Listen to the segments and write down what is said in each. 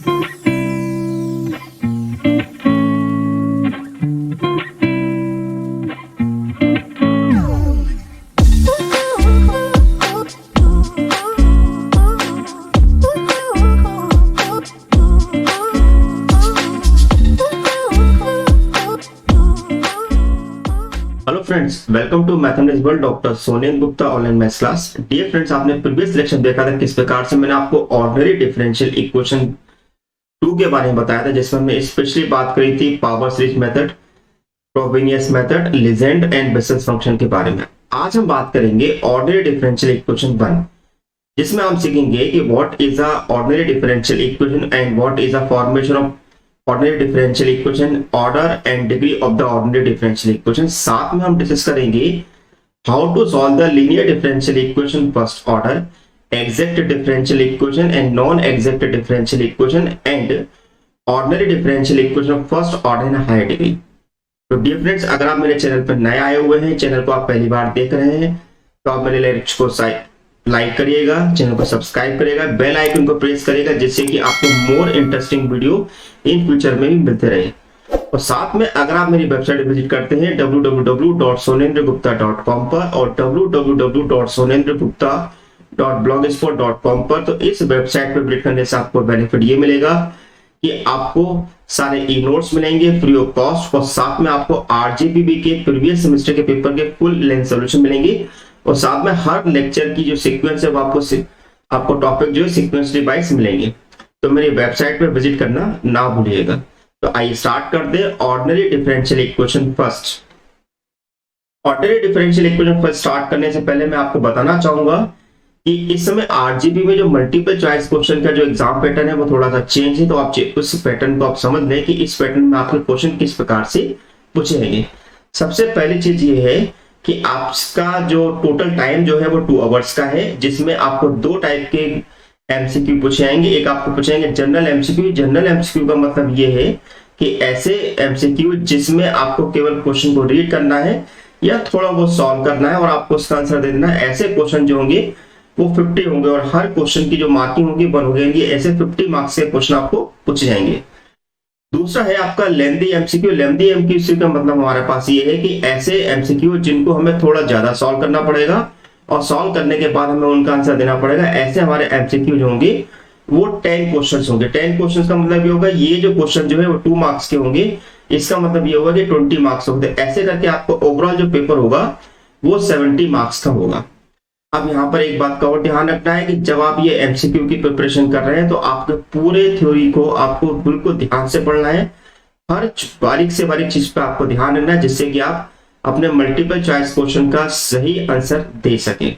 Hello friends, welcome to mathematics world doctor Sonen Gupta online maths class. Dear friends, आपने previous lecture देखा था किस प्रकार से मैंने आपको ऑर्डिनरी डिफरेंशियल इक्वेशन 2 के बारे में बताया था, जिसमें हमने स्पेशली बात करी थी power series method, Frobenius method, legend and Bessel function के बारे में। आज हम बात करेंगे ऑर्डिनरी डिफरेंशियल इक्वेशन 1, जिसमें हम सीखेंगे कि what is a ordinary differential equation and what is a formation of ordinary differential equation, order and degree of the ordinary differential equation. साथ में हम डिस्कस करेंगे how to solve the linear differential equation first order, exact differential equation and non exact differential equation and ordinary differential equation first order in higher degree. तो dear friends, अगर आप मेरे channel पर नए आए हुए हैं, चैनल को आप पहली बार देख रहे हैं, तो आप मेरे लेक्चर को लाइक करिएगा, चैनल को सब्सक्राइब करिएगा, बेल आइकन को प्रेस करिएगा, जिससे कि आपको more interesting video in future में भी मिलते रहे। और साथ में अगर आप मेरी वेबसाइट विजिट करते हैं www.sonendragupta.com पर और www.sonendragupta.blogspot.com पर, तो इस वेबसाइट पर विजिट करने से आपको बेनिफिट ये मिलेगा कि आपको सारे ई नोट्स मिलेंगे फ्री ऑफ कॉस्ट, और साथ में आपको आरजेपीबी के प्रीवियस सेमेस्टर के पेपर के फुल लेंथ सॉल्यूशन मिलेंगे, और साथ में हर लेक्चर की जो सीक्वेंस है वो आपको टॉपिक जो है सीक्वेंस वाइज मिलेंगे। तो मेरी वेबसाइट पे विजिट करना ना भूलिएगा। तो आइए स्टार्ट कर दे ordinary differential equation first. Ordinary differential equation first start करने से पहले मैं आपको बताना चाहूंगा कि इस समय आरजीबी में जो मल्टीपल चॉइस क्वेश्चन का जो एग्जाम पैटर्न है वो थोड़ा सा चेंज है। तो आप उस पैटर्न को आप समझ लें कि इस पैटर्न में आपके क्वेश्चन किस प्रकार से पूछेंगे। सबसे पहली चीज ये है कि आपका जो टोटल टाइम जो है वो 2 आवर्स का है, जिसमें आपको 2 टाइप के एमसीक्यू पूछे जाएंगे। एक आपको पूछेंगे जनरल एमसीक्यू। जनरल एमसीक्यू का मतलब ये है कि ऐसे एमसीक्यू जिसमें आपको केवल क्वेश्चन को रीड करना है या थोड़ा बहुत सॉल्व करना है और आपको उसका आंसर दे देना है। ऐसे क्वेश्चन जो होंगे वो 50 होंगे और हर क्वेश्चन की जो मार्किंग होगी 1 हो जाएंगी। ऐसे 50 मार्क्स के क्वेश्चन आपको पूछे जाएंगे। दूसरा है आपका लेंथी एमसीक्यू। लेंथी एमसीक्यू का मतलब हमारे पास ये है कि ऐसे एमसीक्यू जिनको हमें थोड़ा ज्यादा सॉल्व करना पड़ेगा और सॉल्व करने के बाद हमें उनका आंसर देना पड़ेगा। ऐसे हमारे एमसीक्यू जो होंगे वो 10 क्वेश्चंस होंगे। 10 क्वेश्चंस का मतलब ये होगा, ये जो क्वेश्चन जो है वो 2 मार्क्स के होंगे, इसका मतलब ये होगा कि 20 मार्क्स होंगे। ऐसे करके आपको ओवरऑल जो पेपर होगा वो 70 मार्क्स का होगा। अब यहाँ पर एक बात का और ध्यान रखना है कि जब आप ये एमसीक्यू की प्रिपरेशन कर रहे हैं तो आपके पूरे थ्योरी को आपको बिल्कुल ध्यान से पढ़ना है। हर बारीक से बारीक चीज पे आपको ध्यान रखना है, जिससे कि आप अपने मल्टीपल चॉइस क्वेश्चन का सही आंसर दे सके।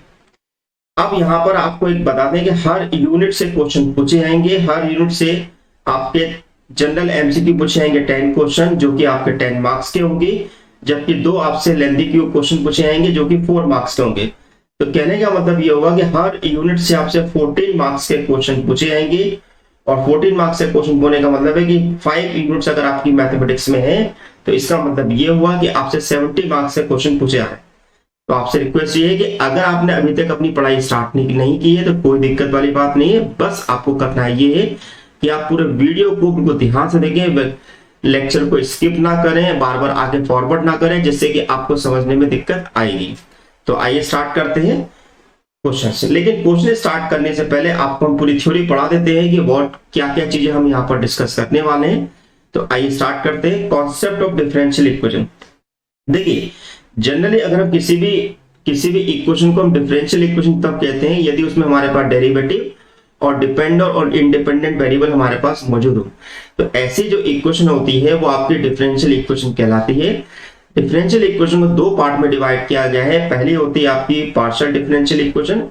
अब यहाँ पर आपको एक बता दें कि हर यूनिट से क्वेश्चन पूछे जाएंगे। हर यूनिट से आपके जनरल एमसीक्यू पूछे जाएंगे 10 क्वेश्चन, जो कि आपके 10 मार्क्स के होंगे, जबकि 2 आपसे लेंथी क्यू क्वेश्चन पूछे जाएंगे जो कि 4 मार्क्स के होंगे। तो कहने का मतलब ये होगा कि हर यूनिट से आपसे 14 मार्क्स के क्वेश्चन पूछे जाएंगे, और 14 मार्क्स से क्वेश्चन होने का मतलब है कि 5 यूनिट्स अगर आपकी मैथमेटिक्स में है तो इसका मतलब ये हुआ कि आपसे 70 मार्क्स से क्वेश्चन पूछे जा रहे हैं। तो आपसे रिक्वेस्ट ये है कि अगर आपने अभी तक अपनी पढ़ाई स्टार्ट नहीं की है तो कोई दिक्कत वाली बात नहीं है। बस आपको करना ये है कि आप पूरे वीडियो को बिल्कुल ध्यान से देखें, लेक्चर को स्किप ना करें, बार बार आगे फॉरवर्ड ना करें, जिससे कि आपको समझने में दिक्कत आएगी। तो आइए स्टार्ट करते हैं क्वेश्चन से। लेकिन क्वेश्चन स्टार्ट करने से पहले आपको हम पूरी थ्योरी पढ़ा देते हैं कि व्हाट क्या क्या चीजें हम यहाँ पर डिस्कस करने वाले हैं। तो आइए स्टार्ट करते हैं कॉन्सेप्ट ऑफ डिफरेंशियल इक्वेशन। देखिए, जनरली अगर हम किसी भी इक्वेशन को हम डिफरेंशियल इक्वेशन तब कहते हैं यदि उसमें हमारे पास डेरिवेटिव और डिपेंडेंट और इंडिपेंडेंट वेरिएबल हमारे पास मौजूद हो। तो ऐसी जो इक्वेशन होती है वो आपकी डिफरेंशियल इक्वेशन कहलाती है। डिफरेंशियल इक्वेशन को 2 पार्ट में डिवाइड किया गया है। पहली होती है आपकी पार्शियल डिफरेंशियल इक्वेशन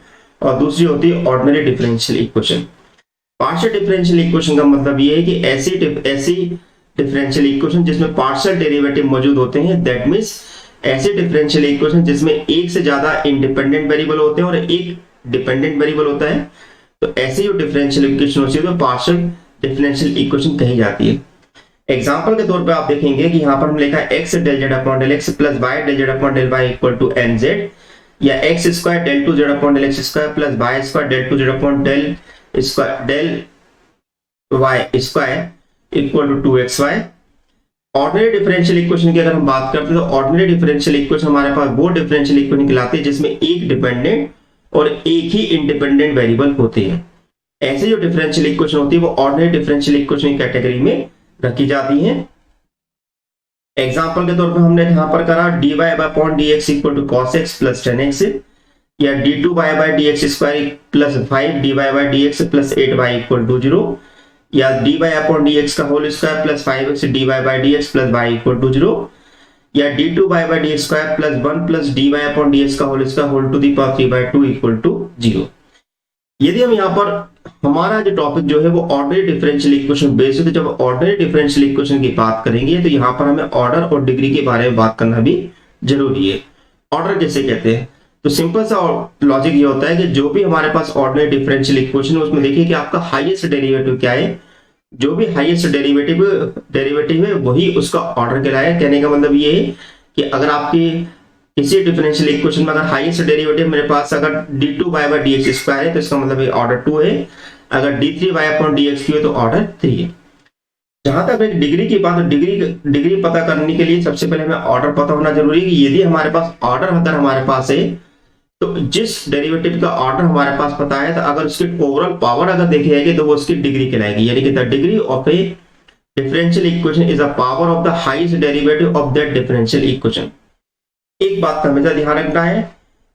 और दूसरी होती है ordinary differential equation. Partial differential equation का मतलब ये है कि ऐसी डिफरेंशियल इक्वेशन जिसमें पार्शियल डेरिवेटिव मौजूद होते हैं, दैट मींस ऐसे डिफरेंशियल इक्वेशन जिसमें एक से ज्यादा इंडिपेंडेंट वेरिएबल होते हैं और एक डिपेंडेंट वेरिएबल होता है। तो ऐसी जो डिफरेंशियल इक्वेशन होती है तो पार्शियल डिफरेंशियल इक्वेशन कही जाती है। एग्जांपल के तौर पे आप देखेंगे कि यहाँ पर हम लिखा है x del z upon del x plus y del z upon del y equal to mz, या x square del 2z upon del x square plus y square del 2z upon del square del Y square equal to 2xy। Ordinary differential equation की अगर हम बात करते हैं तो ordinary differential equation हमारे पास वो डिफरेंशियल इक्वेशन कहलाते हैं जिसमें एक डिपेंडेंट और एक ही इंडिपेंडेंट वेरिएबल होते हैं। ऐसे जो डिफरेंशियल इक्वेशन होती है वो ऑर्डिनरी डिफरेंशियल इक्वेशन की कैटेगरी में रखी जाती हैं। एग्जांपल के तौर पर हमने यहां पर करा dy upon dx equal to cos x plus 10x, या d2y dx square plus 5 dy dx plus 8y equal to 0, या dy अपॉन dx का whole square plus 5x dy dx plus y equal to 0, या d2y dx square plus 1 plus dy upon dx का whole square whole to the power 3/2 equal to 0। यदि हम यहाँ पर हमारा जो टॉपिक जो है वो ऑर्डिनरी डिफरेंशियल इक्वेशन बेस्ड है, तो जब ऑर्डिनरी डिफरेंशियल इक्वेशन की बात करेंगे तो यहाँ पर हमें ऑर्डर और डिग्री के बारे में बात करना भी जरूरी है। ऑर्डर किसे कहते हैं? तो सिंपल सा लॉजिक ये होता है कि जो भी हमारे पास ऑर्डिनरी डिफरेंशियल इक्वेशन है उसमें देखिए कि आपका हाईएस्ट डेरिवेटिव क्या है, जो भी हाईएस्ट डेरिवेटिव है वही उसका ऑर्डर कहलाएगा। कहने का मतलब ये है कि अगर आपकी किसी डिफरेंशियल इक्वेशन में अगर हाईएस्ट डेरिवेटिव मेरे पास अगर d2y dx स्क्वायर है तो इसका मतलब ऑर्डर 2 है, अगर d3y अपॉन dx है तो ऑर्डर 3 है। जहां तक एक डिग्री की बात, डिग्री पता करने के लिए सबसे पहले हमें ऑर्डर पता होना जरूरी है कि यदि हमारे पास ऑर्डर अगर हमारे पास है तो जिस डेरिवेटिव का ऑर्डर हमारे पास पता है तो अगर उसकी ओवरऑल पावर अगर देखी जाएगी तो वो उसकी डिग्री कहलाएगी। यानी कि the degree of A differential equation is the power of the highest derivative of that differential equation. एक बात का हमेशा ध्यान रखना है,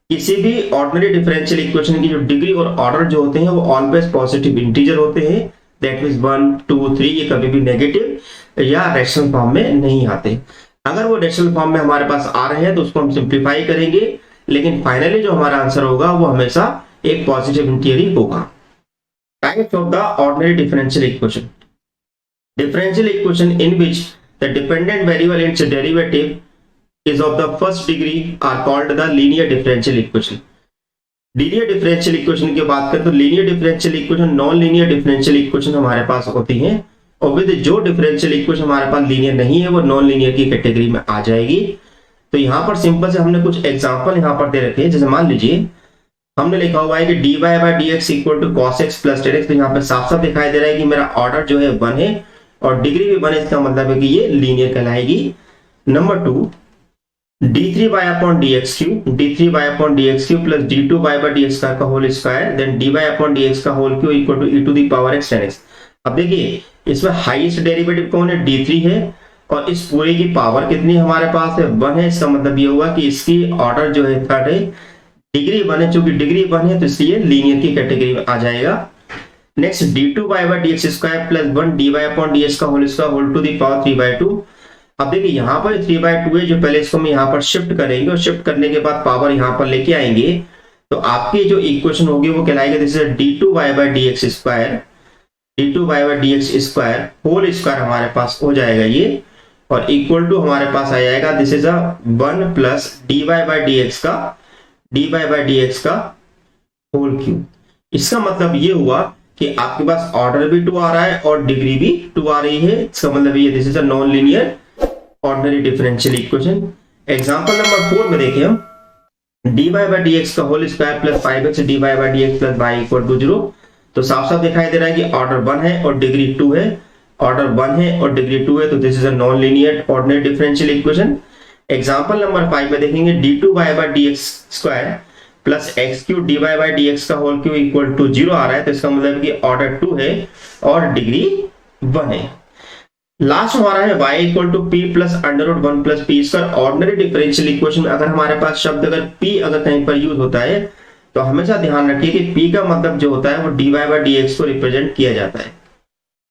किसी भी ऑर्डिनरी डिफरेंशियल इक्वेशन की जो डिग्री और ऑर्डर जो होते हैं वो ऑलवेज पॉजिटिव इंटीजर होते हैं। दैट मींस 1 2 3, ये कभी भी नेगेटिव या रैशनल फॉर्म में नहीं आते। अगर वो रैशनल फॉर्म में हमारे पास आ रहे हैं तो उसको हम सिंप्लीफाई करेंगे, लेकिन फाइनली जो हमारा आंसर होगा वो हमेशा एक पॉजिटिव इंटीजर ही होगा। Types of the ordinary differential equation. Differential equation in which the dependent variable and it's derivative is of the first degree are called the linear differential equation। Linear differential equation की बात करें तो linear differential equation non linear differential equation हमारे पास होती हैं, और with जो differential equation हमारे पास लीनियर नहीं है वो नॉन लीनियर की कैटेगरी में आ जाएगी। तो यहाँ पर सिंपल से हमने कुछ एग्जांपल यहाँ पर दे रखे हैं। जैसे मान लीजिए हमने लिखा हुआ है कि dy dx equal to cos x plus 10x, तो यहाँ पे साफ साफ दिखाई दे रहा है कि मेरा ऑर्डर जो है 1 है और डिग्री भी 1 है, इसका मतलब है कि ये लीनियर कहलाएगी। Number 2 d3y upon dx plus d2y by dx का whole square then dy upon dx का whole cube equal to e to the power x 10x। अब देखिए इसमें हाईएस्ट डेरिवेटिव कौन है? d3 है, और इस पूरे की पावर कितनी हमारे पास है? 1 है। इसका मतलब ये हुआ कि इसकी ऑर्डर जो है थर्ड है, डिग्री 1 है, चूंकि डिग्री 1 है तो इसलिए लीनियर की कैटेगरी में आ जाएगा। Next d2y by dx square plus 1 dy upon dx का whole square whole to the power 3/2। अब देखिए यहाँ पर 3/2 है, जो पहले इसको हम यहाँ पर शिफ्ट करेंगे और शिफ्ट करने के बाद पावर यहाँ पर लेके आएंगे तो आपकी जो इक्वेशन होगी वो कहलाएगी this is d2y by dx square whole square हमारे पास हो जाएगा ये, और इक्वल टू हमारे पास आ जाएगा this is 1 plus dy by dx का होल क्यूब। इसका मतलब ये हुआ कि आपके पास ऑर्डर भी 2 आ रहा है और डिग्री भी 2 आ रही है। इसका मतलब ये this is a non linear ordinary differential equation. Example number 4 में देखिए हम dy by dx का whole square plus 5x dy by dx plus y equal to 0। तो साफ साफ दिखाई दे रहा है कि ऑर्डर 1 है और डिग्री 2 है, ऑर्डर 1 है और डिग्री 2 है, तो this is a non linear ordinary differential equation. Example number 5 में देखेंगे d2y by dx square plus x cube dy by dx का होल क्यूब इक्वल टू 0 आ रहा है, तो इसका मतलब कि ऑर्डर 2 है और डिग्री 1 है। लास्ट हमारा है y equal to p plus √1 plus p square. Ordinary differential equation में अगर हमारे पास शब्द अगर p अगर कहीं पर यूज होता है तो हमेशा ध्यान रखिए कि p का मतलब जो होता है वो dy by dx को रिप्रेजेंट किया जाता है।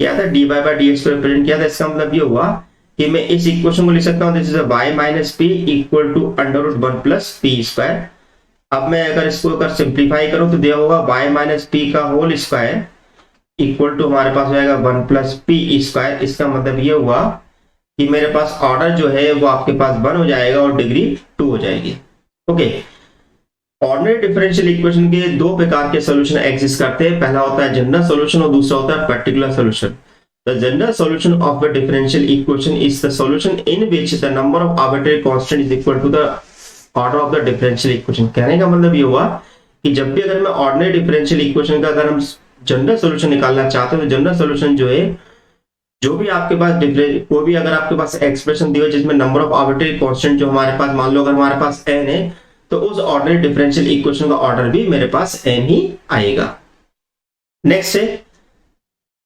क्या था? dy by dx को रिप्रेजेंट किया था। इसका मतलब ये हुआ कि मैं इस इक्वेशन को लिख सकता हूं this is y minus p equal to √1 plus p square. अब मैं अगर इसको अगर सिंप्लीफाई करूं तो दिया होगा y माइनस p का होल स्क्वायर इक्वल टू हमारे पास हो जाएगा 1 प्लस p स्क्वायर। इसका मतलब ये हुआ कि मेरे पास ऑर्डर जो है वो आपके पास 1 हो जाएगा और डिग्री 2 हो जाएगी। ओके, ऑर्डिनरी डिफरेंशियल इक्वेशन के दो प्रकार के सॉल्यूशन एग्जिस्ट करते हैं। पहला होता है जनरल सॉल्यूशन और दूसरा होता है particular solution. The general solution of a differential equation is the solution in which the number of arbitrary constant is equal to the order of the differential equation. कहने का मतलब ये हुआ कि जब भी अगर मैं ऑर्डिनरी डिफरेंशियल इक्वेशन का अगर हम जनरल सोल्यूशन निकालना चाहते हो तो जनरल सोल्यूशन जो है, जो भी आपके पास कोई भी अगर आपके पास एक्सप्रेशन दी हो जिसमें नंबर ऑफ आर्बिट्रेरी कांस्टेंट जो हमारे पास, मान लो अगर हमारे पास n है तो उस ऑर्डिनरी डिफरेंशियल इक्वेशन का ऑर्डर भी मेरे पास n ही आएगा। नेक्स्ट है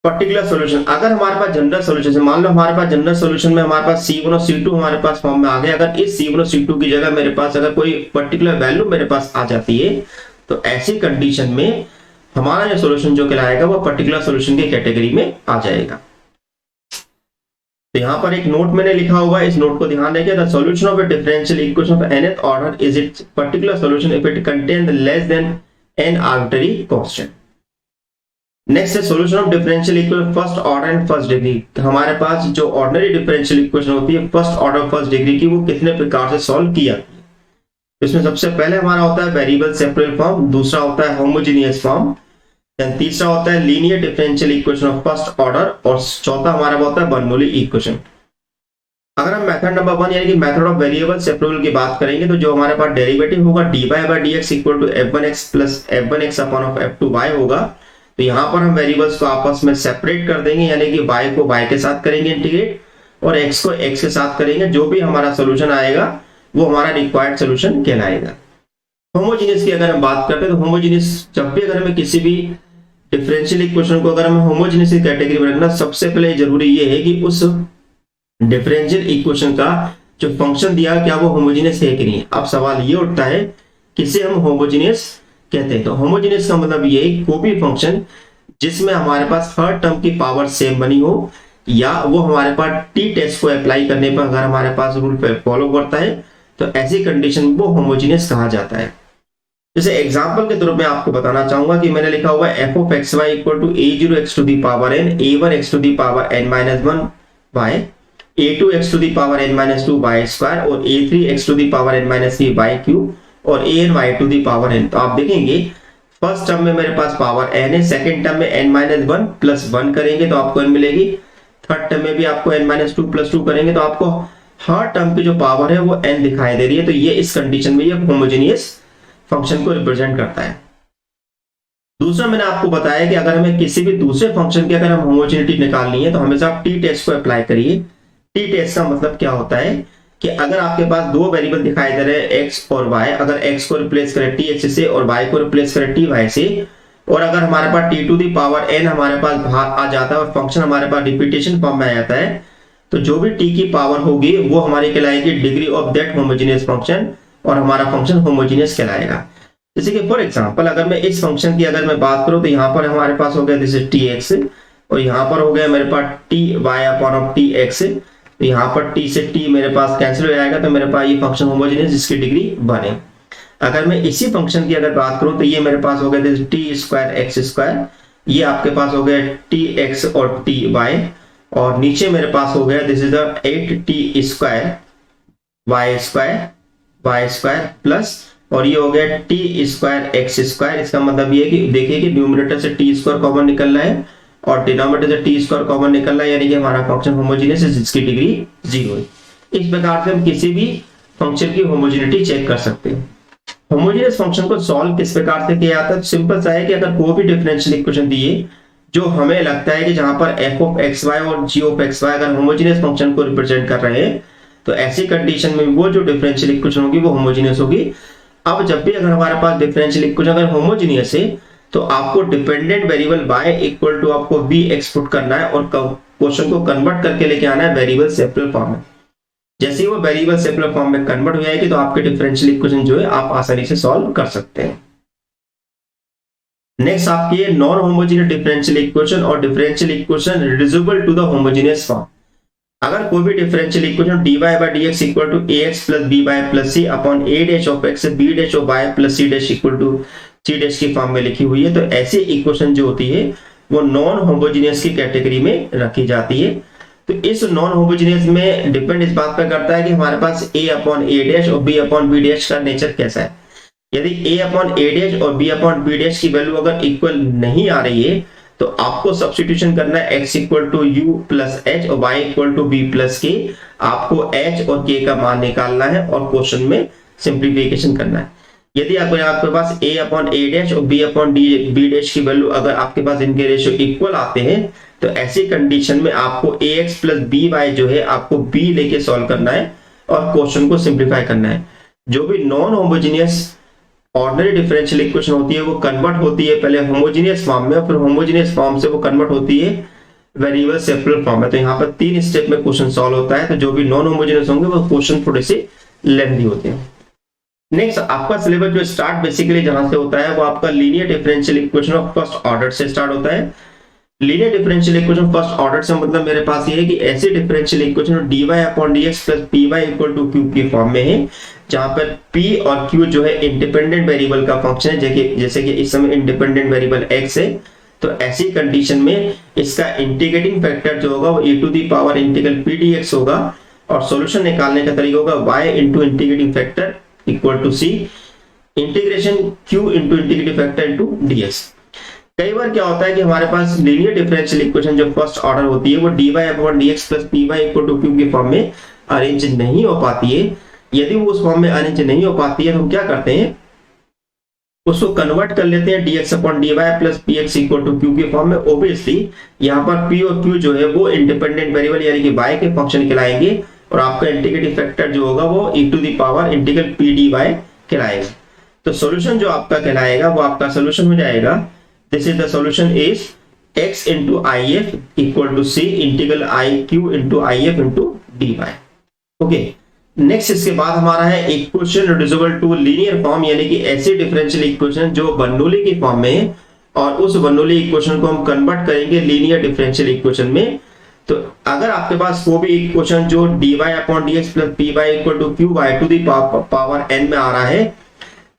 पर्टिकुलर सॉल्यूशन। अगर हमारे पास जनरल सॉल्यूशन है, मान लो हमारे पास जनरल सॉल्यूशन में हमारे पास C1 और C2 हमारे पास फॉर्म में आ गए, अगर इस C1 और C2 की जगह मेरे पास अगर कोई पर्टिकुलर वैल्यू मेरे पास आ जाती है तो ऐसी कंडीशन में हमारा जो सॉल्यूशन जो कहलाएगा वो पर्टिकुलर सॉल्यूशन की कैटेगरी में आ जाएगा। तो यहाँ पर एक नोट मैंने लिखा हुआ है, इस नोट को ध्यान रखिए। The solution of a differential equation of nth order is its particular solution if it contain less than n arbitrary constant. Next है solution of differential equation first order and first degree. हमारे पास जो ordinary differential equation होती है first order first degree की, वो कितने प्रकार से सॉल्व की जाती है। इसमें सबसे पहले हमारा होता है वेरिएबल सेपरेबल फॉर्म, दूसरा होता है होमोजेनियस फॉर्म, तीसरा होता है linear differential equation of first order, और चौथा हमारा होता है बर्नौली इक्वेशन। अगर हम मेथड नंबर 1 यानी कि मेथड ऑफ वेरिएबल सेपरेबल की बात करेंगे तो जो हमारे पास डेरिवेटिव होगा dy/dx equal to f1x plus f1x upon f2y होगा। तो यहाँ पर हम वेरिएबल्स को आपस में सेपरेट कर देंगे, यानी कि y को y के साथ करेंगे इंटीग्रेट और x को x के साथ करेंगे। जो भी हमारा सोल्यूशन आएगा वो हमारा रिक्वायर्ड सोल्यूशन कहलाएगा। होमोजेनियस की अगर हम बात करते हैं तो होमोजेनियस, जब भी अगर हमें किसी भी डिफरेंशियल इक्वेशन को अगर हमें होमोजेनियस की कैटेगरी में रखना, सबसे पहले जरूरी ये है कि उस डिफरेंशियल इक्वेशन का जो फंक्शन दिया क्या वो होमोजेनियस है कि नहीं। अब सवाल ये उठता है किसे हम होमोजेनियस कहते हैं। तो होमोजेनियस का मतलब ये है कोई भी फंक्शन जिसमें हमारे पास हर टर्म की पावर सेम बनी हो, या वो हमारे पास टी टेस्ट को अप्लाई करने पर अगर हमारे पास रूल फॉलो करता है तो ऐसी कंडीशन को होमोजेनियस कहा जाता है। जैसे एग्जांपल के तौर पे आपको बताना चाहूंगा कि मैंने लिखा हुआ है f of xy equal to a0x to the power n, a1x to the power n-1y, a2x to the power n-2y square और a3x to the power n-3y cube और any to the power n। तो आप देखेंगे first term में मेरे पास power n है, second term में n-1 प्लस 1 करेंगे तो आपको n मिलेगी, थर्ड टर्म में भी आपको n-2 प्लस 2 करेंगे तो आपको हर टर्म की जो पावर है वो n दिखाई दे रही है। तो ये इस कंडीशन में ये होमोजेनियस फंक्शन को रिप्रेजेंट करता है। दूसरा मैंने आपको बताया कि अगर हमें किसी भी दूसरे फंक्शन की अगर हम होमोजेनिटी निकालनी है तो हमेशा आप टी टेस्ट को अप्लाई करिए। टी टेस्ट का मतलब क्या होता है कि अगर आपके पास दो वेरिएबल दिखाई दे रहे हैं x और y, अगर x को रिप्लेस करें tx से और y को रिप्लेस करें ty से, और अगर हमारे पास t to the power n हमारे पास बाहर आ जाता है और फंक्शन हमारे पास रिपीटेशन फॉर्म में आ जाता है, तो जो भी t की पावर होगी वो हमारी कहलाएगी degree of that homogeneous function और हमारा फंक्शन होमोजेनियस कहलाएगा। जैसे कि फॉर एग्जांपल अगर मैं इस फंक्शन की अगर मैं बात करूं तो यहाँ पर हमारे पास हो गया दिस इज tx और यहाँ पर हो गया मेरे पास ty अपॉन tx, तो यहाँ पर t से t मेरे पास कैंसिल हो जाएगा तो मेरे पास ये फंक्शन होमोजेनियस जिसकी डिग्री 1 है। अगर मैं इसी फंक्शन की अगर बात करूं तो ये मेरे पास हो गया this t square x square, ये आपके पास हो गया tx और ty, और नीचे मेरे पास हो गया this is the 8t square y square plus, और ये हो गया टी स्क्वायर एक्स स्क्वायर। इसका मतलब ये है कि देखिए कि न्यूमरेटर से टी स्क्वायर कॉमन निकल रहा है और डिनोमिनेटर से टी स्क्वायर कॉमन निकल रहा है, यानी कि हमारा फंक्शन होमोजेनियस है जिसकी डिग्री 0 है। इस प्रकार से हम किसी भी फंक्शन की होमोजेनिटी चेक कर सकते हैं। होमोजेनियस फंक्शन को सॉल्व किस प्रकार से किया जाता है? सिंपल सा है कि अगर कोई भी डिफरेंशियल इक्वेशन दिए जो हमें लगता है कि जहां पर f ऑफ xy और g ऑफ xy अगर होमोजेनियस फंक्शन को रिप्रेजेंट कर रहे हैं तो ऐसी कंडीशन में वो जो डिफरेंशियल इक्वेशन होगी वो होमोजेनियस होगी। अब जब भी अगर हमारे पास डिफरेंशियल इक्वेशन अगर होमोजेनियस है तो आपको dependent variable y equal to आपको v एक्सपुट करना है और क्वेश्चन को कन्वर्ट करके लेके आना है वेरिएबल सेपरेबल फॉर्म में। जैसे ही वो वेरिएबल सेपरेबल फॉर्म में कन्वर्ट हो जाएगी तो आपके डिफरेंशियल इक्वेशन जो है आप आसानी से सॉल्व कर सकते हैं। नेक्स्ट आपकी है नॉन होमोजेनियस डिफरेंशियल इक्वेशन और differential equation reducible to the homogeneous form. अगर कोई भी differential equation dy/dx equal to ax plus by plus c upon a dash of x b dash of y plus c dash equal to c dash की form में लिखी हुई है, तो ऐसी इक्वेशन जो होती है वो नॉन होमोजेनियस की कैटेगरी में रखी जाती है। तो इस नॉन होमोजेनियस में डिपेंड इस बात पर करता है कि हमारे पास a अपॉन a डैश और b अपॉन b डैश का नेचर कैसा है। यदि a अपॉन a डैश और b अपॉन b डैश की वैल्यू अगर इक्वल नहीं आ रही है तो आपको सब्स्टिट्यूशन करना है x equal to u plus h और y equal to b plus k। आपको h और k का मान निकालना है और क्वेश्चन में सिंप्लीफिकेशन करना है। यदि आपके पास a अपॉन a डैश और b अपॉन b डैश की वैल्यू अगर आपके पास इनके रेशियो इक्वल आते हैं तो ऐसी कंडीशन में आपको ax प्लस by जो है आपको b लेके सॉल्व करना है और क्वेश्चन को सिंप्लीफाई करना है। जो भी non homogeneous ordinary differential equation होती है वो कन्वर्ट होती है पहले होमोजेनियस फॉर्म में, फिर होमोजेनियस फॉर्म से वो कन्वर्ट होती है वेरिएबल सेपरेबल फॉर्म में। तो यहाँ पर 3 स्टेप में क्वेश्चन सॉल्व होता है। तो जो भी नॉन होमोजेनियस होंगे वो क्वेश्चन थोड़े से लेंथी होते हैं। नेक्स्ट आपका सिलेबस जो स्टार्ट बेसिकली जहां से होता है वो आपका linear differential equation of first order से स्टार्ट होता है। Linear differential equation first order से मतलब मेरे पास ये है कि ऐसे differential equation dy upon dx plus py equal to q की फॉर्म में है, जहां पर p और q जो है इंडिपेंडेंट वेरिएबल का फंक्शन है, जैसे कि इस समय इंडिपेंडेंट वेरिएबल x है। तो ऐसी कंडीशन में इसका इंटीग्रेटिंग फैक्टर जो होगा वो e to the power integral p dx होगा और सॉल्यूशन निकालने का तरीका होगा y into integrating factor equal to c integration q into integrating factor into dx। कई बार क्या होता है कि हमारे पास लीनियर डिफरेंशियल इक्वेशन जो फर्स्ट ऑर्डर होती है वो dy upon dx plus py equal to q की फॉर्म में अरेंज नहीं हो पाती है। यदि वो उस फॉर्म में अरेंज नहीं हो पाती है तो हम क्या करते हैं, उसको कन्वर्ट कर लेते हैं dx upon dy plus px equal to q की फॉर्म में। ऑब्वियसली यहाँ पर p और q जो है वो इंडिपेंडेंट वेरिएबल यानी कि y के फंक्शन कहलाएंगे और आपका इंटीग्रेटिंग फैक्टर जो होगा वो e to the power integral p dy कहलाएगा। तो सॉल्यूशन जो आपका कहलाएगा वो आपका सॉल्यूशन हो जाएगा, this is the solution is x into if equal to c integral iq into if into dy। Okay, next इसके बाद हमारा है equation reducible to linear form, यानी कि ऐसे डिफरेंशियल इक्वेशन जो बर्नौली की फॉर्म में है और उस बर्नौली इक्वेशन को हम कन्वर्ट करेंगे लीनियर डिफरेंशियल इक्वेशन में। तो अगर आपके पास वो भी इक्वेशन जो dy upon dx plus py equal to q y to the power n में आ रहा है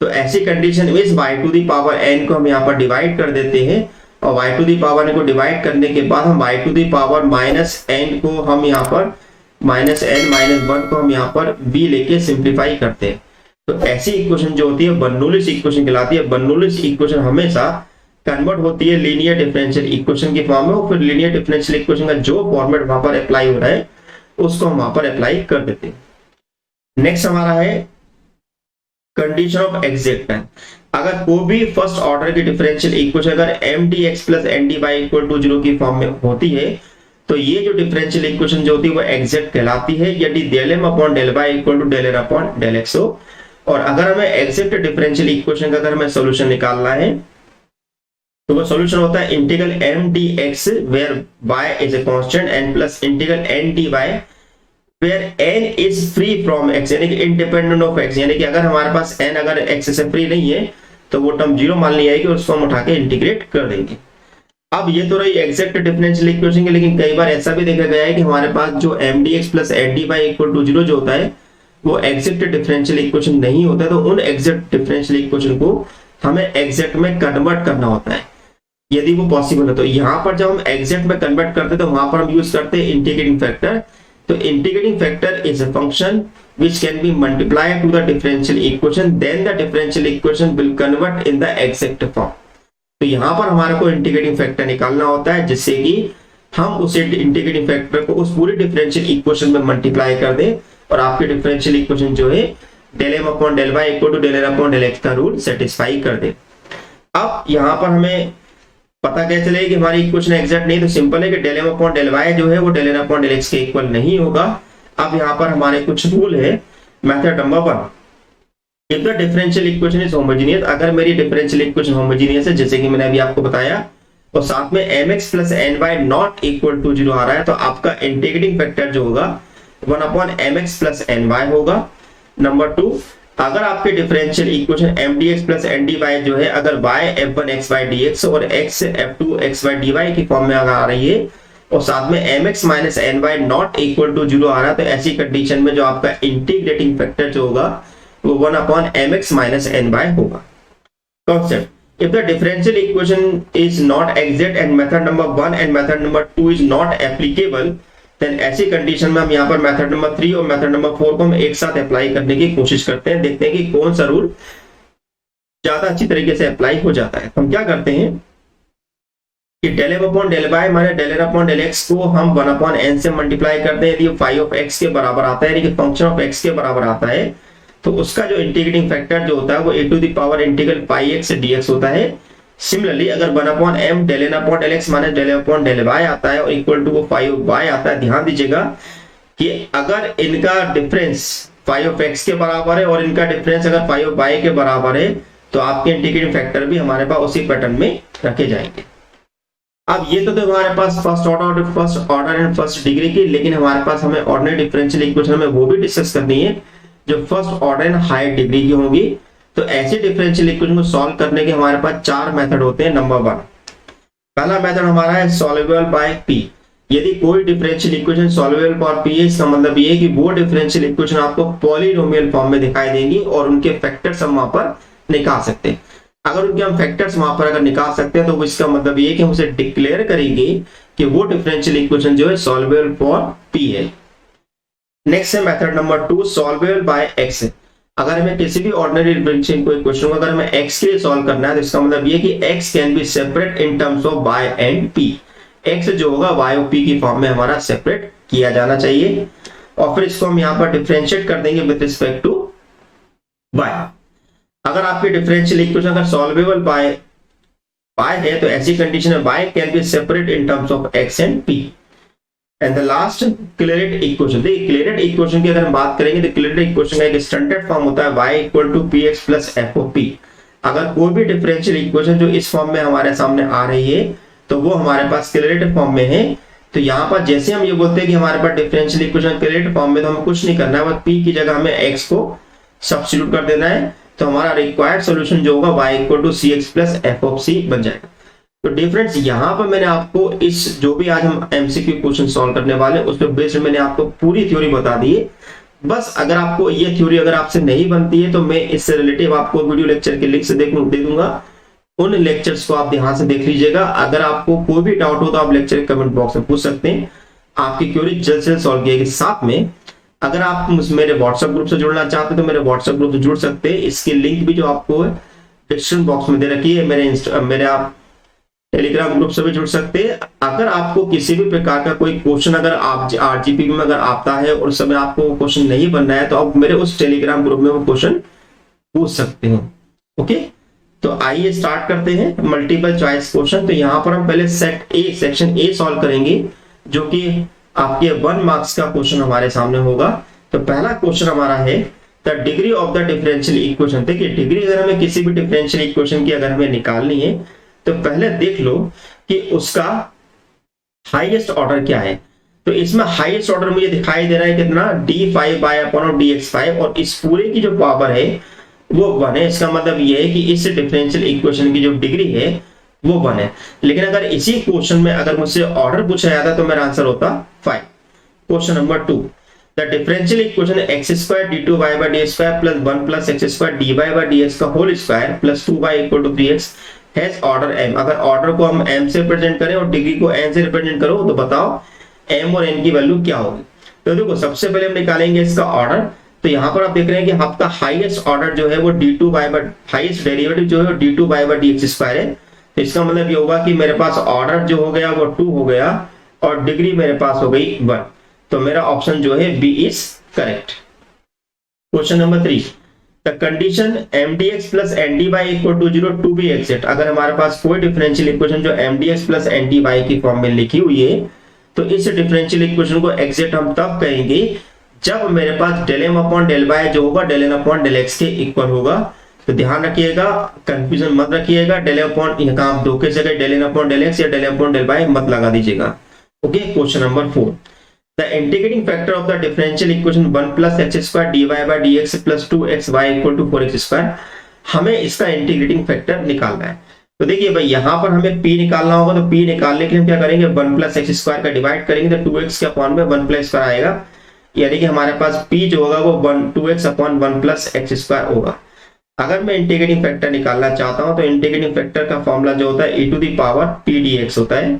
तो ऐसी कंडीशन में इस y to the power n को हम यहाँ पर डिवाइड कर देते हैं और y to the power n को डिवाइड करने के बाद हम y to the power minus n को हम यहाँ पर माइनस n माइनस 1 को हम यहाँ पर b लेके सिंप्लीफाई करते हैं। तो ऐसी इक्वेशन जो होती है बर्नौलीज इक्वेशन कहलाती है। बर्नौलीज इक्वेशन हमेशा कन्वर्ट होती है लीनियर डिफरेंशियल इक्वेशन की फॉर्म में और फिर लीनियर डिफरेंशियल इक्वेशन का जो फॉर्मेट वहां पर अप्लाई हो रहा है उसको हम वहां पर अप्लाई कर देते हैं। नेक्स्ट हमारा है कंडीशन ऑफ एग्जैक्ट। अगर कोई भी फर्स्ट ऑर्डर की डिफरेंशियल इक्वेशन अगर mdx plus ndy equal to 0 की फॉर्म में होती है तो ये जो डिफरेंशियल इक्वेशन जो होती है वो एग्जैक्ट कहलाती है यदि del m upon del y equal to del r upon del x हो। और अगर हमें एग्जैक्ट डिफरेंशियल इक्वेशन का अगर हमें सॉल्यूशन निकालना है तो वो सॉल्यूशन होता है integral mdx where y is a constant n plus integral ndy where n is free from x यानी कि इंडिपेंडेंट ऑफ x, यानी कि अगर हमारे पास n अगर x से फ्री नहीं है तो वो टर्म 0 मान लिया है कि उसको हम उठा के इंटीग्रेट कर देंगे। अब ये तो रही एग्जैक्ट डिफरेंशियल इक्वेशन है, लेकिन कई बार ऐसा भी देखा गया है कि हमारे पास जो mdx plus ndy equal to 0 जो होता है वो एग्जैक्ट डिफरेंशियल इक्वेशन नहीं होता है। तो उन एग्जैक्ट डिफरेंशियल इक्वेशन को हमें एग्जैक्ट में कन्वर्ट करना होता है यदि वो पॉसिबल है। तो यहाँ पर जब हम एग्जैक्ट में कन्वर्ट करते हैं तो वहां पर हम यूज करते हैं इंटीग्रेटिंग फैक्टर। तो integrating factor is a function which can be multiplied to the differential equation, then the differential equation will convert in the exact form। तो यहाँ पर हमारे को इंटीग्रेटिंग फैक्टर निकालना होता है जिससे कि हम उस इंटीग्रेटिंग फैक्टर को उस पूरी डिफरेंशियल इक्वेशन में मल्टीप्लाई कर दें और आपके डिफरेंशियल इक्वेशन जो है del m upon del y equal to del r upon del x का रूल सेटिस्फाई कर दे। अब यहाँ पर हमें पता क्या चलेगा कि हमारी इक्वेशन एग्जैक्ट नहीं, तो सिंपल है कि del m upon del y जो है वो del n upon del x के इक्वल नहीं होगा। अब यहाँ पर हमारे कुछ रूल है। Method number 1, if the differential equation is homogeneous, अगर मेरी डिफरेंशियल इक्वेशन होमोजेनियस है जैसे कि मैंने अभी आपको बताया और साथ में mx plus ny not equal to 0 आ रहा है तो आपका इंटीग्रेटिंग फैक्टर जो होगा 1 अपॉन mx प्लस ny होगा। नंबर 2, अगर आपके differential equation mdx plus ndy जो है अगर y f1xy dx और x f2xy dy की फॉर्म में अगर आ रही है और साथ में mx minus ny not equal to 0 आ रहा है तो ऐसी कंडीशन में जो आपका इंटीग्रेटिंग फैक्टर जो होगा वो 1 अपॉन mx माइनस ny होगा। Concept, if the differential equation is not exact and method number 1 and method number 2 is not applicable, then ऐसी कंडीशन में हम यहाँ पर मेथड नंबर 3 और मेथड नंबर 4 को हम एक साथ अप्लाई करने की कोशिश करते हैं, देखते हैं कि कौन सा रूल ज्यादा अच्छी तरीके से अप्लाई हो जाता है। हम क्या करते हैं कि del m upon del y माने del r upon del x को हम 1 अपॉन n से मल्टीप्लाई करते हैं। यदि फाई ऑफ x के बराबर आता है यानी कि फंक्शन ऑफ x के बराबर आता है तो उसका जो इंटीग्रेटिंग फैक्टर जो होता है वो a to the power integral pi x dx होता है। सिमिलरली अगर 1 upon m del n upon del x minus del upon del y आता है और इक्वल टू वो फाइव y आता है, ध्यान दीजिएगा कि अगर इनका डिफरेंस फाइव ऑफ एक्स के बराबर है और इनका डिफरेंस अगर फाइव ऑफ y के बराबर है तो आपके इंटीग्रेटिंग फैक्टर भी हमारे पास उसी पैटर्न में रखे जाएंगे। अब ये तो हमारे पास first order and first degree की, लेकिन हमारे पास हमें ऑर्डिनरी डिफरेंशियल इक्वेशन में वो भी डिस्कस करनी है जो first order and higher degree की होंगी। तो ऐसे डिफरेंशियल इक्वेशन को सॉल्व करने के हमारे पास चार मेथड होते हैं। नंबर 1, पहला मेथड हमारा है सॉल्वेबल बाय पी। यदि कोई differential equation solvable by p है, इसका मतलब ये है कि वो डिफरेंशियल इक्वेशन आपको पॉलिनोमियल फॉर्म में दिखाई देंगी और उनके फैक्टर्स हम वहां पर निकाल सकते हैं। अगर उनके हम फैक्टर्स वहां पर अगर निकाल सकते हैं तो इसका मतलब ये है कि हम उसे डिक्लेयर करेंगे कि वो डिफरेंशियल इक्वेशन जो है सॉल्वेबल फॉर पी है। नेक्स्ट है method number 2, solvable by x. अगर हमें किसी भी ऑर्डिनरी डिफरेंशियल इक्वेशन को अगर हमें x के लिए सॉल्व करना है तो इसका मतलब ये कि x can be separate in terms of y and p। x जो होगा y और p की फॉर्म में हमारा सेपरेट किया जाना चाहिए और फिर इसको हम यहाँ पर डिफरेंशिएट कर देंगे विद रिस्पेक्ट टू y। अगर आपकी डिफरेंशियल इक्वेशन अगर सॉल्वेबल बाय है तो ऐसी कंडीशन में y can be separate in terms of x and p। And the last Clairaut equation. देखिए क्लियरेट इक्वेशन की अगर हम बात करेंगे तो क्लियरेट इक्वेशन का एक स्टैंडर्ड फॉर्म होता है y equal to px plus f of p। अगर कोई भी डिफरेंशियल इक्वेशन जो इस फॉर्म में हमारे सामने आ रही है तो वो हमारे पास क्लियरेट फॉर्म में है। तो यहाँ पर जैसे हम ये बोलते हैं कि हमारे पास डिफरेंशियल इक्वेशन क्लियरेट फॉर्म में, तो हमें कुछ नहीं करना है, बस p की जगह हमें x को सब्स्टिट्यूट कर देना है। तो हमारा रिक्वायर्ड सॉल्यूशन जो होगा y equal to cx plus f of c बन जाएगा। तो डिफरेंस यहाँ पर मैंने आपको इस जो भी आज हम एमसीक्यू क्वेश्चन सॉल्व करने वाले हैं उस पर बेस्ड मैंने आपको पूरी थ्योरी बता दी है। बस अगर आपको ये थ्योरी अगर आपसे नहीं बनती है तो मैं इससे रिलेटिव आपको वीडियो लेक्चर के लिंक से दे दूंगा, उन लेक्चर्स को आप ध्यान से देख लीजिएगा। अगर आपको कोई भी डाउट हो तो आप लेक्चर कमेंट बॉक्स में पूछ सकते हैं, आपकी क्वेरी जल्द से सॉल्व किएगी। साथ में अगर आप मेरे व्हाट्सएप ग्रुप से जुड़ना चाहते हैं तो मेरे व्हाट्सएप ग्रुप से जुड़ सकते हैं। इसकी लिंक भी जो आपको डिस्क्रिप्शन बॉक्स में दे रखी है। मेरे आप टेलीग्राम ग्रुप से भी जुड़ सकते हैं। अगर आपको किसी भी प्रकार का कोई क्वेश्चन अगर आप आरजीपी में अगर आता है और उस समय आपको क्वेश्चन नहीं बनना है तो आप मेरे उस टेलीग्राम ग्रुप में वो क्वेश्चन पूछ सकते हैं। ओके, तो आइए स्टार्ट करते हैं मल्टीपल चॉइस क्वेश्चन। तो यहाँ पर हम पहले सेक्शन ए सॉल्व करेंगे जो कि आपके 1 मार्क्स का क्वेश्चन हमारे सामने होगा। तो पहला क्वेश्चन हमारा है the degree of the differential equation. देखिए डिग्री अगर हमें किसी भी डिफरेंशियल इक्वेशन की अगर हमें निकालनी है तो पहले देख लो कि उसका हाईएस्ट ऑर्डर क्या है। तो इसमें हाईएस्ट ऑर्डर मुझे दिखाई दे रहा है कितना, d5 बाय अपॉन dx5 और इस पूरे की जो पावर है वो 1 है। इसका मतलब ये है कि इस डिफरेंशियल इक्वेशन की जो डिग्री है वो 1 है। लेकिन अगर इसी क्वेश्चन में अगर मुझसे ऑर्डर पूछा जाता तो मेरा आंसर होता 5। Question number 2, the differential equation x² d2y by d² plus 1 plus x² dy by dx का whole square plus 2y equal to 3x has order m। अगर ऑर्डर को हम m से रिप्रेजेंट करें और डिग्री को n से रिप्रेजेंट करो तो बताओ m और n की वैल्यू क्या होगी। तो देखो सबसे पहले हम निकालेंगे इसका ऑर्डर। तो यहाँ पर आप देख रहे हैं कि आपका हाईएस्ट ऑर्डर जो है वो d2y by हाईएस्ट डेरिवेटिव जो है d2y by dx² है। तो इसका मतलब ये होगा कि मेरे पास ऑर्डर जो हो गया वो 2 हो गया और डिग्री मेरे पास हो गई 1। तो मेरा ऑप्शन जो है B is correct. Question number 3, the condition mdx plus nd equal to 0 to be exist. अगर हमारे पास कोई डिफरेंशियल इक्वेशन जो mdx प्लस nd की फॉर्म में लिखी हुई है तो इस डिफरेंशियल इक्वेशन को एग्जिस्ट हम तब कहेंगे जब मेरे पास del m upon del y जो होगा del n upon del x के इक्वल होगा। तो ध्यान रखिएगा, कंफ्यूजन मत रखिएगा, del अपॉन यहाँ आप धोखे से del n upon del x या del m upon del y मत लगा दीजिएगा। Okay, question number 4, the integrating factor of the differential equation 1 plus x square dy by dx plus 2xy equal to 4x square। हमें इसका integrating factor निकालना है। तो देखिए भाई यहाँ पर हमें p निकालना होगा। तो p निकालने के लिए हम क्या करेंगे, 1 प्लस एक्स स्क्वायर का डिवाइड करेंगे तो 2x के अपॉन में 1 प्लस स्क्वायर आएगा, यानी कि हमारे पास p जो होगा वो 2x upon 1 plus x square होगा। अगर मैं इंटीग्रेटिंग फैक्टर निकालना चाहता हूँ तो इंटीग्रेटिंग फैक्टर का फॉर्मूला जो होता है e to the power p dx होता है।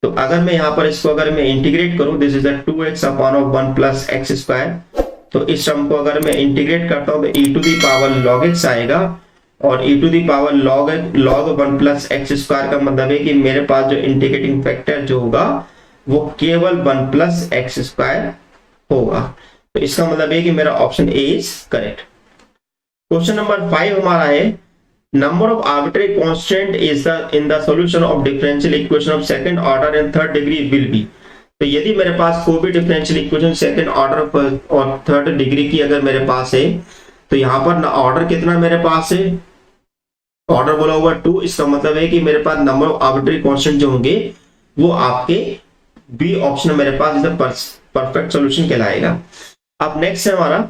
तो अगर मैं यहाँ पर इसको अगर मैं इंटीग्रेट करूं, this is the 2x upon 1 plus x square. तो इस टर्म को अगर मैं इंटीग्रेट करता हूं तो e to the power log x आएगा और e to the power log 1 plus x square का मतलब है कि मेरे पास जो इंटीग्रेटिंग फैक्टर जो होगा वो केवल 1 प्लस एक्स स्क्वायर होगा। तो इसका मतलब है कि मेरा option A is correct. Question number 5 हमारा है number of arbitrary constant is the in the solution of differential equation of second order and third degree will be. तो यदि मेरे पास कोई भी डिफरेंशियल इक्वेशन सेकंड ऑर्डर और थर्ड डिग्री की अगर मेरे पास है, तो यहाँ पर ऑर्डर कितना मेरे पास है, ऑर्डर बोला हुआ 2, इसका मतलब है कि मेरे पास नंबर ऑफ आर्बिट्रेरी कांस्टेंट जो होंगे वो आपके बी ऑप्शन मेरे पास इज परफेक्ट सॉल्यूशन कहलाएगा। अब नेक्स्ट है हमारा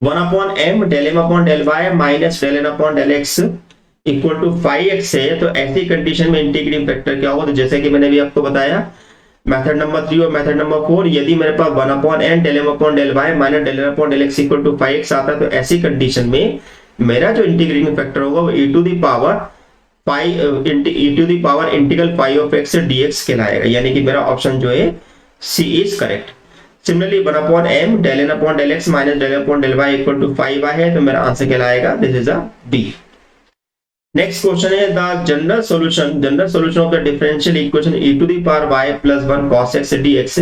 1/m del m upon del y minus del n upon del x equal to 5x है। तो ऐसी कंडीशन में इंटीग्रेटिंग फैक्टर क्या होगा, तो जैसे कि मैंने भी आपको बताया मेथड नंबर 3 और मेथड नंबर 4, यदि मेरे पास 1/n del m upon del y minus del n upon del x equal to 5x आता है, तो ऐसी कंडीशन में मेरा जो इंटीग्रेटिंग फैक्टर होगा वो e to the power integral phi of x dx कहलाएगा, यानी कि मेरा ऑप्शन जो है C is correct. Similarly 1/m del n upon del x minus del n upon del y equal to 5y है, तो मेरा आंसर कहलाएगा this is a B. Next question है the general solution of the differential equation e to the power y plus 1 cos x dx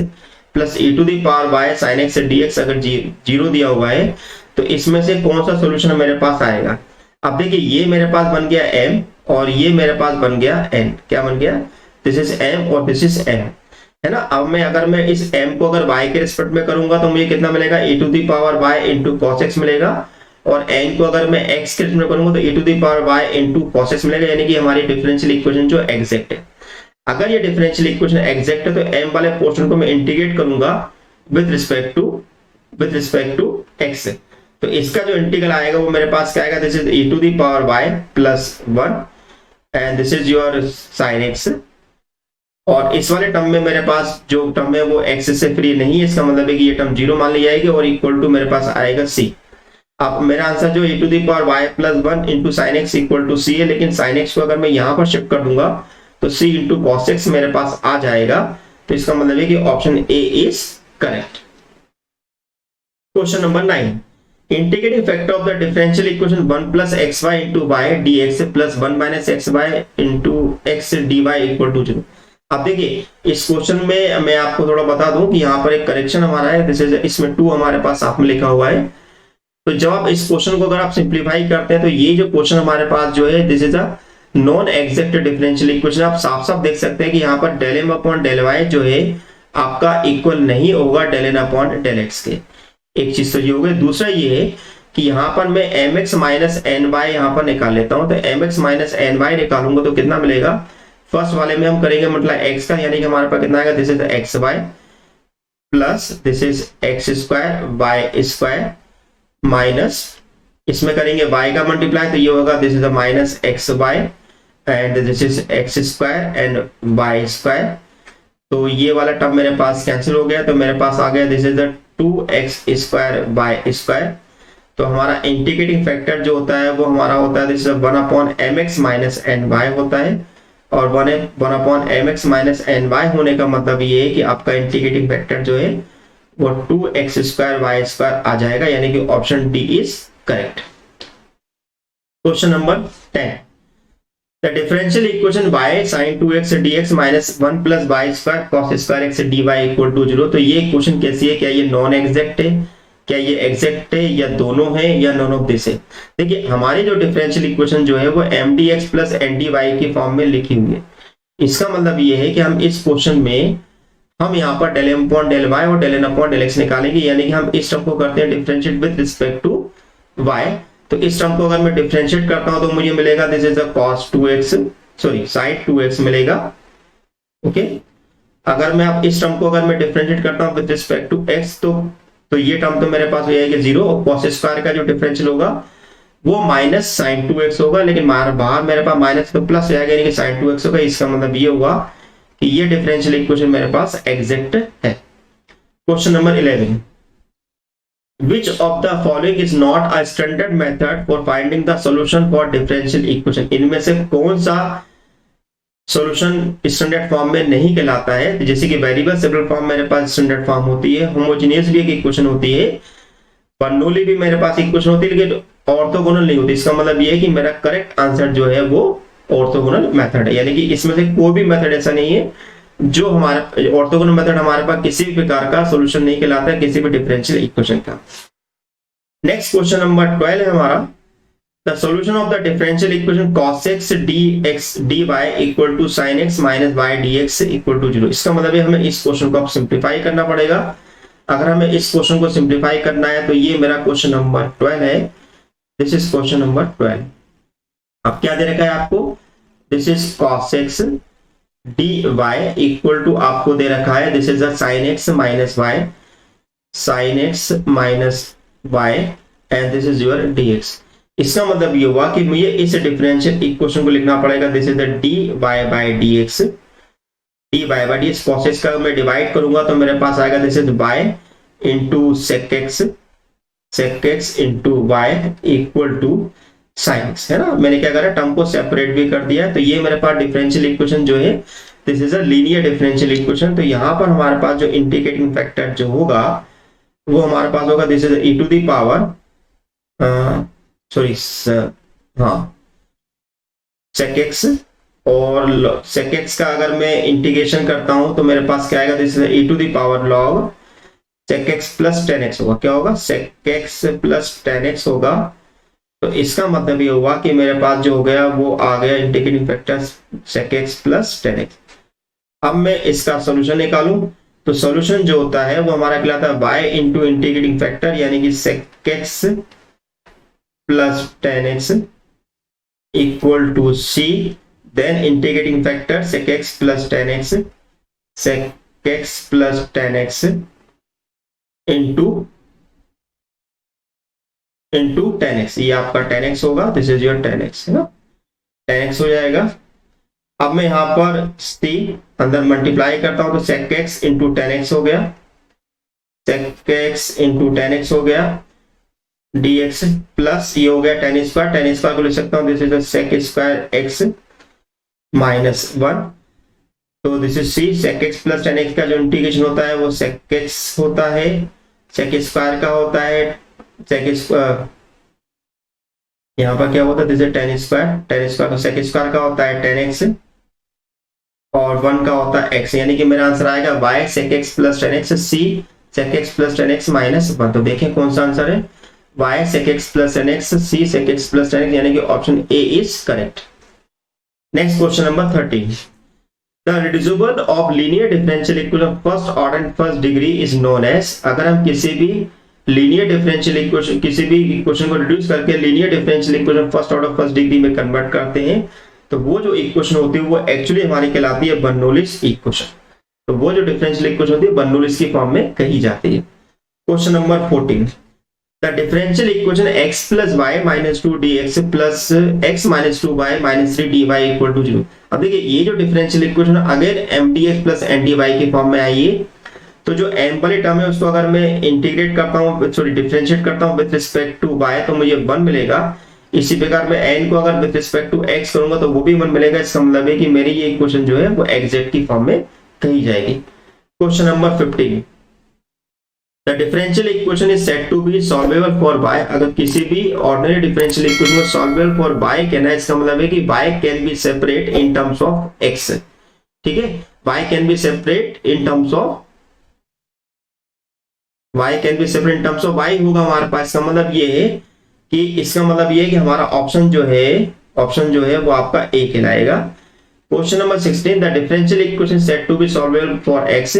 plus e to the power y sin x dx अगर zero दिया हुआ है, तो इसमें से कौन सा सॉल्यूशन मेरे पास आएगा। अब देखिए ये मेरे पास बन गया m और ये मेरे पास बन गया n, क्या बन गया, दिस इज m और दिस इज m है ना। अब मैं अगर मैं इस m को अगर y के रिस्पेक्ट में करूंगा तो मुझे कितना मिलेगा, e to the power y into cos x मिलेगा, और n को अगर मैं x के रिस्पेक्ट में करूंगा तो e to the power y into cos x मिलेगा, यानी कि हमारी डिफरेंशियल इक्वेशन जो एग्जैक्ट है। अगर ये डिफरेंशियल इक्वेशन एग्जैक्ट है तो m वाले पोर्शन को मैं इंटीग्रेट करूंगा विद रिस्पेक्ट टू x, तो इसका जो इंटीग्रल आएगा वो मेरे पास क्या आएगा, this is e to the power y plus 1 and this is your sin x, और इस वाले टर्म में मेरे पास जो टर्म है वो x से फ्री नहीं है, इसका मतलब है कि ये टर्म 0 मान ली जाएगी और इक्वल टू मेरे पास आएगा c। अब मेरा आंसर जो e to the power y plus 1 into sine x equal to c है, लेकिन साइन x को अगर मैं यहाँ पर शिफ्ट कर दूंगा तो c इंटू कॉस एक्स मेरे पास आ जाएगा, तो इसका मतलब है कि option A is correct. Question number 9 integrating factor of the differential equation 1 plus xy into y dx plus 1 minus xy into x dy equal to 0। अब देखिए इस क्वेश्चन में मैं आपको थोड़ा बता दूं कि यहाँ पर एक करेक्शन हमारा है, दिस इज इसमें 2 हमारे पास साथ में लिखा हुआ है। तो जब आप इस क्वेश्चन को अगर आप सिंप्लीफाई करते हैं तो ये जो क्वेश्चन हमारे पास जो है this is a non exact differential equation. आप साफ साफ देख सकते हैं कि यहाँ पर del m upon del y जो है आपका इक्वल नहीं होगा del n upon del x के। एक चीज तो ये हो गई। दूसरा ये है कि यहाँ पर मैं mx माइनस एन वाई यहाँ पर निकाल लेता हूँ, तो mx माइनस एन वाई निकालूंगा तो कितना मिलेगा, फर्स्ट वाले में हम करेंगे मतलब x का, यानी कि हमारे पास कितना आएगा, this is x y plus this is x square y square minus इसमें करेंगे y का मल्टीप्लाई, तो ये होगा this is minus x y and this is x square and y square. तो ये वाला टर्म मेरे पास कैंसिल हो गया, तो मेरे पास आ गया this is 2x square y square. तो हमारा इंटीग्रेटिंग फैक्टर जो होता है वो हमारा होता है this 1/mx minus N Y होता है, और 1/mx माइनस एन वाई होने का मतलब ये है कि आपका इंटीग्रेटिंग फैक्टर जो है वो 2x स्क्वायर वाई स्क्वायर आ जाएगा, यानी कि option D is correct. Question number 10 the differential equation y sin 2x dx minus 1 plus y square cos square x dy equal to 0। तो ये क्वेश्चन कैसी है, क्या ये नॉन एग्जैक्ट है, क्या ये एग्जैक्ट है, या दोनों है, या नॉन ऑफ दिस है। देखिए हमारी जो डिफरेंशियल इक्वेशन जो है वो mdx प्लस ndy की फॉर्म में लिखी हुई है। इसका मतलब ये है कि हम इस क्वेश्चन में हम यहाँ पर del m upon del y और del n upon del x निकालेंगे, यानी कि हम इस टर्म को करते हैं differentiate with respect to y। तो इस टर्म को अगर मैं डिफरेंशिएट करता हूं तो मुझे मिलेगा this is cos 2x sorry sin 2x मिलेगा, ओके। अगर मैं अब इस टर्म को अगर मैं डिफरेंशिएट करता हूं विद रिस्पेक्ट टू x, तो ये टर्म तो मेरे पास हो जाएगा 0, और cos स्क्वायर का जो डिफरेंशियल होगा वो माइनस sin 2x होगा, लेकिन बाहर मेरे पास माइनस तो प्लस हो जाएगा, यानी कि sin 2x होगा। इसका मतलब ये होगा कि ये डिफरेंशियल इक्वेशन मेरे पास एग्जैक्ट है। Question number 11 Which of the following is not a standard method for finding the solution for differential equation? इनमें से कौन सा सॉल्यूशन स्टैंडर्ड फॉर्म में नहीं कहलाता है। जैसे कि वेरिएबल सेपरेट फॉर्म मेरे पास स्टैंडर्ड फॉर्म होती है, होमोजेनियस भी एक इक्वेशन होती है, बर्नौली भी मेरे पास इक्वेशन होती है, लेकिन ऑर्थोगोनल नहीं होती। इसका मतलब ये है कि मेरा करेक्ट आंसर जो है वो ऑर्थोगोनल मेथड है, यानी कि इसमें से कोई भी मेथड ऐसा नहीं है जो हमारा ऑर्थोगोनल मेथड हमारे पास किसी भी प्रकार का सॉल्यूशन नहीं कहलाता है किसी भी डिफरेंशियल इक्वेशन का। नेक्स्ट क्वेश्चन नंबर 12 है हमारा, the solution of the differential equation cos x dx dy equal to sin x minus y dx equal to 0। इसका मतलब है हमें इस क्वेश्चन को अब सिंप्लीफाई करना पड़ेगा। अगर हमें इस क्वेश्चन को सिंप्लीफाई करना है तो ये मेरा क्वेश्चन नंबर 12 है। This is question number 12। अब क्या दे रखा है आपको, this is cos x dy equal to आपको दे रखा है this is sin x minus y, sin x minus y and this is your dx। इसका मतलब ये हुआ कि मुझे इस डिफरेंशियल इक्वेशन को लिखना पड़ेगा, this is the dy by dx, dy by dx cos x का मैं डिवाइड करूंगा तो मेरे पास आएगा this is y into sec x into y equal to sin x, है ना। मैंने क्या करा, टर्म को सेपरेट भी कर दिया। तो ये मेरे पास डिफरेंशियल इक्वेशन जो है this is a linear differential equation. तो यहाँ पर हमारे पास जो इंटीग्रेटिंग फैक्टर जो होगा वो हमारे पास होगा this is e to the power sorry हाँ sec x, और sec x का अगर मैं इंटीग्रेशन करता हूं तो मेरे पास क्या आएगा, this is e to the power log sec x plus tan x होगा। क्या होगा, sec x plus tan x होगा। तो इसका मतलब ये हुआ कि मेरे पास जो हो गया वो आ गया integrating factor sec x plus tan x। अब मैं इसका सॉल्यूशन निकालूं तो सॉल्यूशन जो होता है वो हमारा कहलाता है y इंटू इंटीग्रेटिंग फैक्टर यानी कि sec x plus tan x equal to c, then integrating factor sec x plus tan x, sec x plus tan x into tan x, ये आपका tan x होगा, this is your tan x, है ना, tan x हो जाएगा। अब मैं यहां पर c अंदर मल्टीप्लाई करता हूं तो sec x into tan x हो गया, sec x into tan x हो गया dx प्लस ये हो गया tan स्क्वायर को लिख सकता हूं this is sec square x minus 1। तो this is c, sec x plus tan x का जो इंटीग्रेशन होता है वो sec x होता है, sec स्क्वायर का होता है sec स्क्वायर, यहाँ पर क्या होता है दिस इज tan स्क्वायर तो sec स्क्वायर का होता है tan x और 1 का होता है x, यानी कि मेरा आंसर आएगा y sec x plus tan x, c sec x plus tan x minus 1। तो देखें कौन सा आंसर है, y sec x plus tan x, c sec x plus tan x, यानी कि option A is correct. Next question number 13, the reducible of linear differential equation first order and first degree is known as. अगर हम किसी भी linear differential equation, किसी भी equation को reduce करके linear differential equation first order first degree में convert करते हैं तो वो जो इक्वेशन होती है वो एक्चुअली हमारी कहलाती है बर्नौलीज इक्वेशन। तो वो जो डिफरेंशियल इक्वेशन होती है बर्नौलीज की फॉर्म में कही जाती है। Question number 14, the differential equation x plus y minus 2 dx plus x minus 2y minus 3 dy equal to 0। अब देखिए ये जो डिफरेंशियल इक्वेशन अगर mdx plus ndy की फॉर्म में आई है तो जो m वाली टर्म है उसको अगर मैं इंटीग्रेट करता हूँ, सॉरी डिफरेंशिएट करता हूँ विद रिस्पेक्ट टू y तो मुझे 1 मिलेगा। इसी प्रकार मैं n को अगर विद रिस्पेक्ट टू x करूंगा तो वो भी 1 मिलेगा। इसका मतलब है कि मेरी ये इक्वेशन जो है वो एग्जैक्ट की फॉर्म में कही जाएगी। Question number 15, The differential equation is said to be solvable for y। अगर किसी भी ordinary differential equation को solvable for y कहना है इसका मतलब है कि y can be separate in terms of x। ठीक है, y can be separate in terms of y होगा हमारे पास। इसका मतलब ये है कि हमारा ऑप्शन जो है वो आपका ए कहलाएगा। Question number 16, the differential equation said to be solvable for x,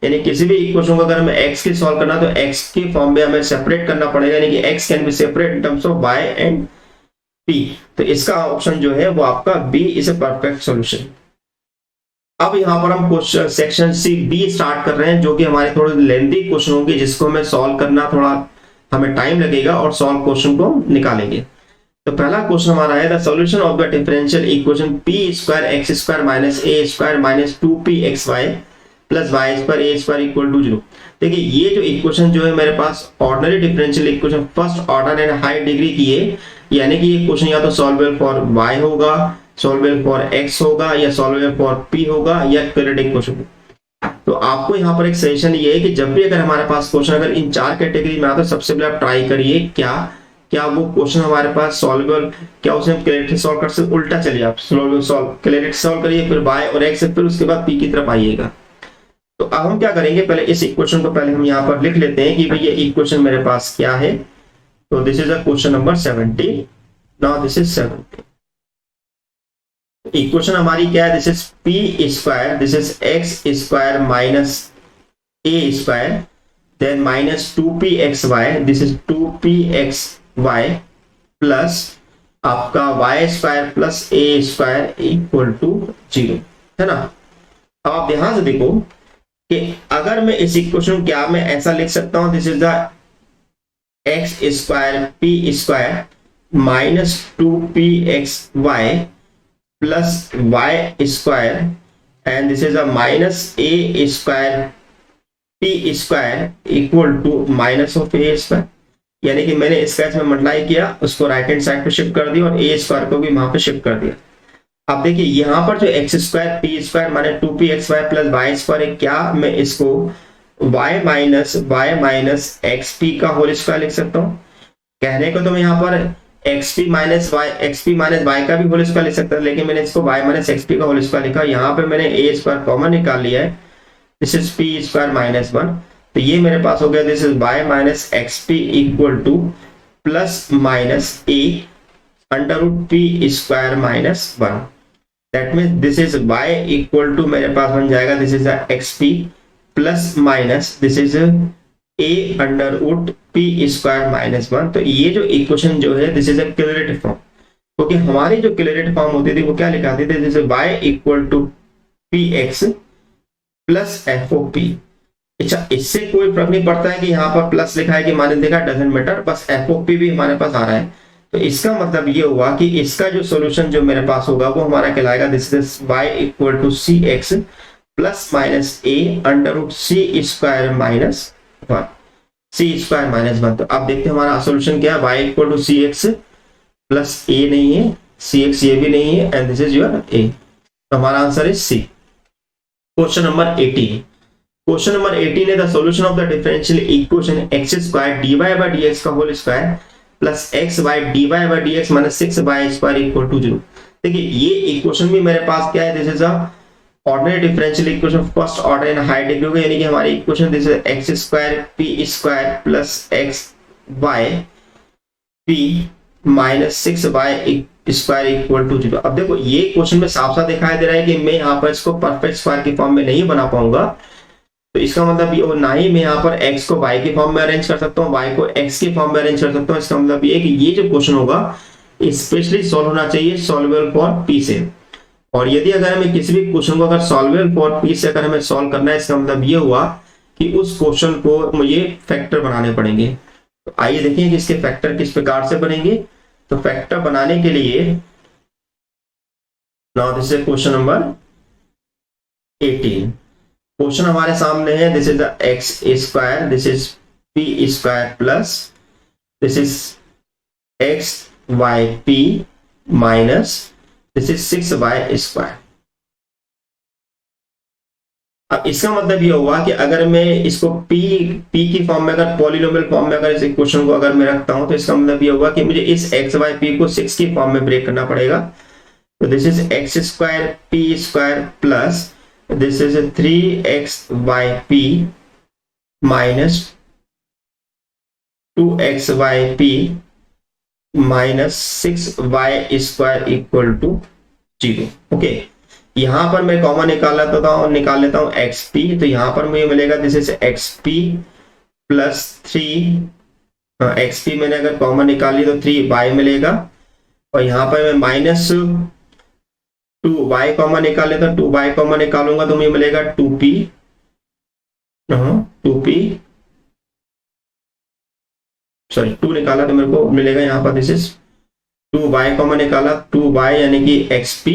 यानी किसी भी इक्वेशन को अगर हमें x की सॉल्व करना तो x की फॉर्म में हमें सेपरेट करना पड़ेगा, यानी कि x can be separate in terms of y and p। तो इसका ऑप्शन जो है वो आपका b is a perfect solution. अब यहाँ पर हम question section C B start कर रहे हैं जो कि हमारे थोड़े लेंथी क्वेश्चन होंगे जिसको हमें सॉल्व करना थोड़ा हमें टाइम लगेगा और सॉल्व क्वेश्चन को निकालेंगे। तो पहला क्वेश्चन हमारा है the solution of the differential equation p square x square minus a square minus 2pxy plus y square a square equal to 0। देखिए ये जो इक्वेशन जो है मेरे पास ordinary differential equation first order and high degree की है, यानी कि ये क्वेश्चन या तो सॉल्वेबल फॉर y होगा, सॉल्वेबल फॉर x होगा या सॉल्वेबल फॉर p होगा या क्वाड्रेटिक क्वेश्चन। तो आपको यहाँ पर एक सजेशन ये है कि जब भी अगर हमारे पास क्वेश्चन अगर इन 4 कैटेगरी में आता है सबसे पहले आप ट्राई करिए क्या वो क्वेश्चन हमारे पास सॉल्वेबल, क्या उसे हम क्लैरिटी सॉल्व कर सकते, उल्टा चलिए आप क्लैरिटी सॉल्व करिए फिर y और x फिर उसके बाद p की तरफ आइएगा। तो अब हम क्या करेंगे, पहले इस इक्वेशन को पहले हम यहाँ पर लिख लेते हैं कि भाई ये इक्वेशन मेरे पास क्या है। तो this is a question number 70। Now this is 70। Equation हमारी क्या है? This is P square, this is x square minus A square, then minus 2pxy, this is 2pxy plus आपका Y square plus A square equal to 0, है ना। अब आप ध्यान से देखो कि अगर मैं इस इक्वेशन क्या मैं ऐसा लिख सकता हूं, this is the x square p square minus 2pxy plus y square and this is a minus A square p square equal to minus of a square. यानी कि मैंने इसका इसमें मल्टीप्लाई किया, उसको राइट हैंड साइड पे shift कर दिया और ए स्क्वायर को भी वहां पे शिफ्ट कर दिया। अब देखिए यहाँ पर जो एक्स स्क्वायर पी स्क्वायर माने 2pxy प्लस वाई स्क्वायर है, क्या मैं इसको y माइनस एक्स पी का होल स्क्वायर लिख सकता हूँ? कहने को तो मैं यहाँ पर एक्सपी माइनस वाई का भी होल स्क्वायर लिख सकता हूँ, लेकिन मैंने इसको y माइनस एक्सपी का होल स्क्वायर लिखा। यहाँ पे मैंने ए स्क्वायर कॉमन निकाल लिया है, this is P square minus 1, तो ये मेरे पास हो गया this is y minus x p equal to plus minus a under root p square minus 1। That means this is y equal to मेरे पास बन जाएगा this is x p plus minus this is a under root p square minus 1। तो ये जो equation जो है this is a cumulative form, क्योंकि हमारी जो क्यूमुलेटिव फॉर्म होती थी वो क्या लिखाते थे, जैसे y equal to p x plus f of p. अच्छा, इससे कोई फर्क नहीं पड़ता है कि यहाँ पर प्लस लिखा है कि माइनस लिखा है, डजंट मैटर, बस एफ ओ पी भी हमारे पास आ रहा है। तो इसका मतलब ये हुआ कि इसका जो सॉल्यूशन जो मेरे पास होगा वो हमारा कहलाएगा this is y equal to C x plus minus a under root c square minus 1, c square minus 1। तो अब देखते हैं हमारा सॉल्यूशन क्या है, y equal to C x plus A नहीं है, सी एक्स ये भी नहीं है, and this is your A. तो हमारा answer is C. Question number 18। Question number 18 है the solution of the differential equation x square dy by dx का whole square plus x by dy by dx minus 6y square equal to 0। देखिए ये equation भी मेरे पास क्या है, this is a ordinary differential equation first order in high degree होगा, यानी कि हमारी equation this is x square p square plus xy p minus 6y square equal to 0। अब देखो ये क्वेश्चन में साफ साफ दिखाई दे रहा है कि मैं यहाँ पर इसको परफेक्ट स्क्वायर की फॉर्म में नहीं बना पाऊंगा, तो इसका मतलब ये ना ही मैं यहाँ पर x को y के फॉर्म में अरेंज कर सकता हूँ, y को x के फॉर्म में अरेंज कर सकता हूँ। इसका मतलब ये कि ये जो क्वेश्चन होगा स्पेशली सॉल्व होना चाहिए सॉल्वेबल फॉर p से। और यदि अगर हमें किसी भी क्वेश्चन को अगर सॉल्वेबल फॉर p से अगर हमें सॉल्व करना है, इसका मतलब ये हुआ कि उस क्वेश्चन को मुझे फैक्टर बनाने पड़ेंगे। तो आइए देखें कि इसके फैक्टर किस प्रकार से बनेंगे। तो फैक्टर बनाने के लिए now this is question number 18। Question हमारे सामने है, this is the x square, this is P square plus this is x y p minus this is 6y square. अब इसका मतलब ये हुआ कि अगर मैं इसको p की फॉर्म में अगर पॉलिनोमियल फॉर्म में अगर इस इक्वेशन को अगर मैं रखता हूं, तो इसका मतलब ये हुआ कि मुझे इस एक्स वाई पी को 6 की फॉर्म में ब्रेक करना पड़ेगा। तो this is x square p square plus this is a 3xyp minus 2xyp minus 6y square equal to 0। Okay, यहां पर मैं कॉमन निकाल लेता हूं xp, तो यहां पर मुझे मिलेगा this is xp plus 3 xp मैंने अगर कॉमन निकाल ली तो 3y मिलेगा, और यहां पर मैं माइनस 2y कॉमन निकाल लेता हूं, 2y कॉमन निकालूंगा तो मुझे मिलेगा 2p 2 निकाला तो मेरे को मिलेगा यहाँ पर दिस इज 2y कॉमन निकाला 2y यानी कि xp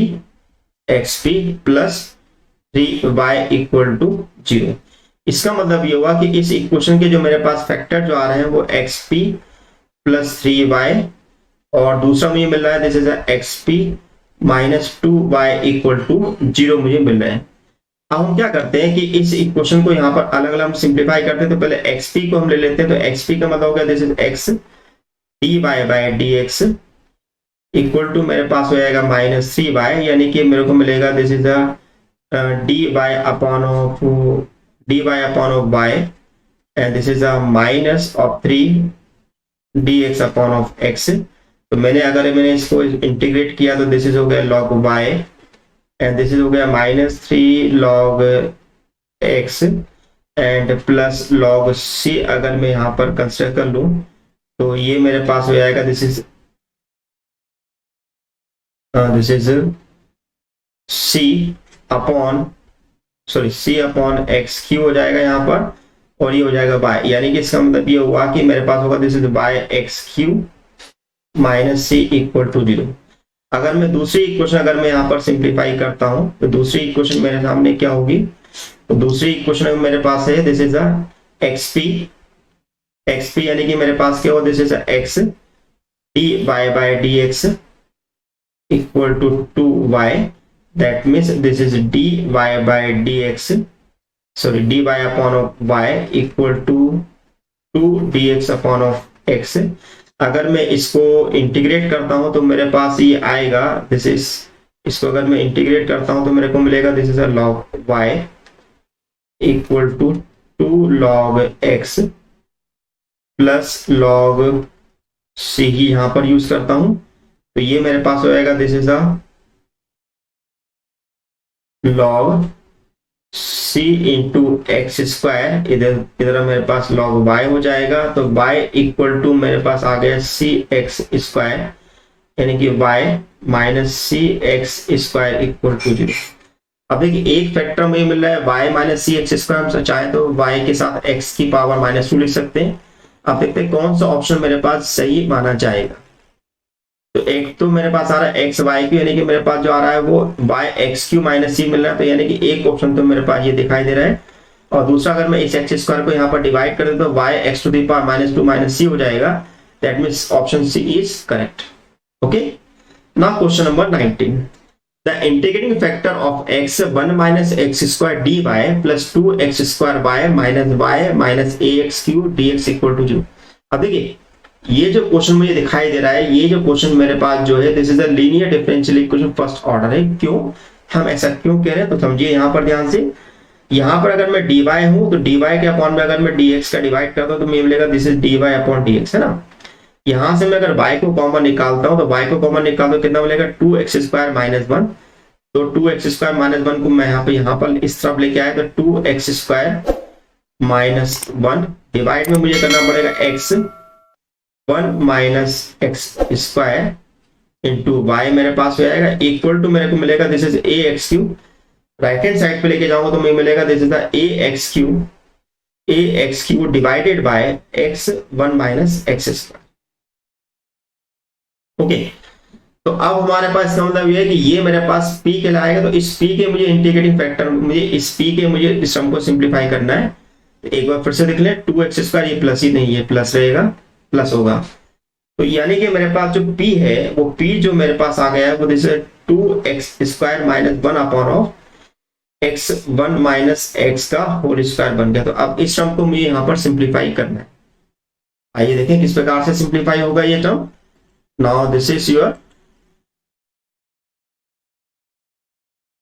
plus 3y equal to 0। इसका मतलब ये हुआ कि इस इक्वेशन के जो मेरे पास फैक्टर जो आ रहे हैं वो xp प्लस 3y और दूसरा मुझे मिल रहा है this is xp minus 2y equal to 0 मुझे मिल रहा है। अब हम क्या करते हैं कि इस इक्वेशन को यहाँ पर अलग अलग हम सिंप्लीफाई करते हैं। तो पहले xp को हम ले लेते हैं, तो xp का मतलब हो गया this is x dy by dx equal to मेरे पास हो जाएगा माइनस 3y, यानी कि मेरे को मिलेगा this is dy upon of y and this is minus of 3 D x upon of x. तो मैंने इसको इंटीग्रेट किया तो दिस इज हो गया log Y and this is हो गया -3 log X and plus log C. अगर मैं यहाँ पर कंसिडर कर लूं तो ये मेरे पास हो जाएगा this is c upon x q हो जाएगा यहाँ पर, और ये हो जाएगा बाय, यानी कि इसका मतलब ये हुआ कि मेरे पास होगा this is by x q minus c equal to 0। अगर मैं दूसरी इक्वेशन अगर मैं यहाँ पर सिंप्लीफाई करता हूं तो दूसरी इक्वेशन मेरे सामने क्या होगी, तो दूसरी इक्वेशन में मेरे पास है दिस इज एक्सपी यानी कि मेरे पास क्या होगा this is x d y by d x equal to 2y। That means this is d y by d x, sorry d y upon of y equal to 2dx upon of x. अगर मैं इसको integrate करता हूं तो मेरे पास ये आएगा दिस इज, इसको अगर मैं इंटीग्रेट करता हूं तो मेरे को मिलेगा this is a log Y equal to 2 log X plus log C ही यहां पर यूज करता हूं तो ये मेरे पास हो जाएगा this is a log c into x square, इधर मेरे पास log y हो जाएगा तो y इक्वल टू मेरे पास आ गया सी एक्स स्क्वायर यानी कि y minus c x square equal to 0। अब देखिए एक फैक्टर में मिल रहा है y minus c x square, हम चाहे तो y के साथ x की पावर -2 लिख सकते हैं। अब देखते हैं कौन सा ऑप्शन मेरे पास सही माना जाएगा। तो एक तो मेरे पास आ रहा है एक्स वाई क्यू यानी कि मेरे पास जो आ रहा है वो वाई एक्स क्यू माइनस सी मिल रहा है, तो यानी कि एक ऑप्शन तो मेरे पास ये दिखाई दे रहा है। और दूसरा अगर मैं इस एक्स स्क्वायर को यहाँ पर डिवाइड कर देता तो Y X to the power -2 minus C हो जाएगा। That means option C is correct. Okay, now question number 19। The integrating factor of x 1 minus x square D Y plus 2x square Y minus ax cube dx equal to 0। अब देखिए ये जो question मुझे दिखाई दे रहा है, ये जो क्वेश्चन मेरे पास जो है this is a linear differential equation first order है। क्यों हम ऐसा क्यों कह रहे हैं तो समझिए यहाँ पर ध्यान से। यहाँ पर अगर मैं dy हूं तो dy के अपॉन में अगर मैं dx का डिवाइड करता हूं तो मुझे मिलेगा this is dy upon dx, है ना। यहां से मैं अगर y को कॉमन निकालता हूं तो y को कॉमन निकालता हूं कितना मिलेगा 2x स्क्वायर माइनस 1। तो 2x स्क्वायर माइनस 1 को मैं यहाँ पर इस तरफ लेके आया तो 2x स्क्वायर माइनस 1 डिवाइड में मुझे करना पड़ेगा x 1 minus x square into y मेरे पास हो जाएगा इक्वल टू मेरे को मिलेगा this is a x q. Right hand side पे लेके जाऊंगा तो मुझे मिलेगा this is a x q divided by x 1 minus x square. Okay, तो अब हमारे पास इसका मतलब ये है कि ये मेरे पास p के लाएगा तो इस p के मुझे इंटीग्रेटिंग फैक्टर इस p के मुझे इस सम को सिंप्लीफाई करना है। तो एक बार फिर से देख लें 2x स्क्वायर, ये प्लस ही नहीं है प्लस रहेगा प्लस होगा, तो यानी कि मेरे पास जो p है वो p जो मेरे पास आ गया है वो this 2x square minus 1 upon of x 1 minus x का होल स्क्वायर बन गया। तो अब इस टर्म को मुझे यहाँ पर सिंप्लीफाई करना है। आइए देखें किस प्रकार से सिंप्लीफाई होगा ये term. Now this is your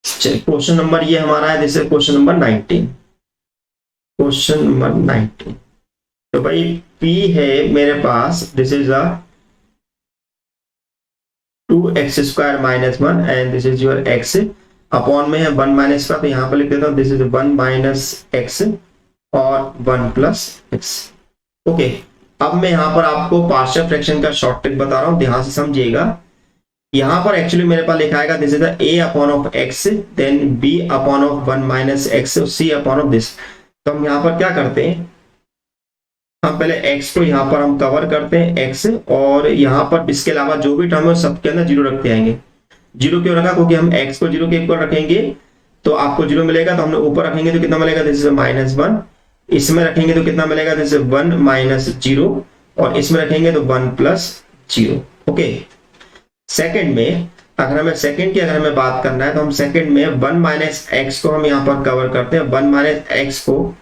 question number, ये हमारा है this is question number 19। Question number 19 तो भाई p है मेरे पास this is a 2x square minus 1 and this is your x upon में है 1 माइनस का, तो यहां पर लिख देता हूं दिस इज 1 माइनस x और 1 प्लस x। ओके, अब मैं यहां पर आपको पार्शियल फ्रैक्शन का शॉर्ट ट्रिक बता रहा हूं, ध्यान से समझिएगा। यहां पर एक्चुअली मेरे पास लिखा आएगा this is a upon of x then b upon of 1 minus x c upon of this. तो हम यहां पर क्या करते हैं, हम पहले x को यहाँ पर हम कवर करते हैं x, और यहाँ पर इसके अलावा जो भी टर्म है सबके अंदर 0 रखते आएंगे। 0 क्यों रखा, क्योंकि हम x को 0 के इक्वल रखेंगे तो आपको 0 मिलेगा, तो हमने ऊपर रखेंगे तो कितना मिलेगा दिस इज -1, इसमें रखेंगे तो कितना मिलेगा दिस इज 1 माइनस 0, और इसमें रखेंगे तो 1 प्लस 0। ओके, सेकंड में अगर हमें सेकंड की अगर हमें बात करना है तो हम सेकंड में 1 माइनस एक्स को हम यहाँ पर कवर करते हैं। 1 माइनस एक्स को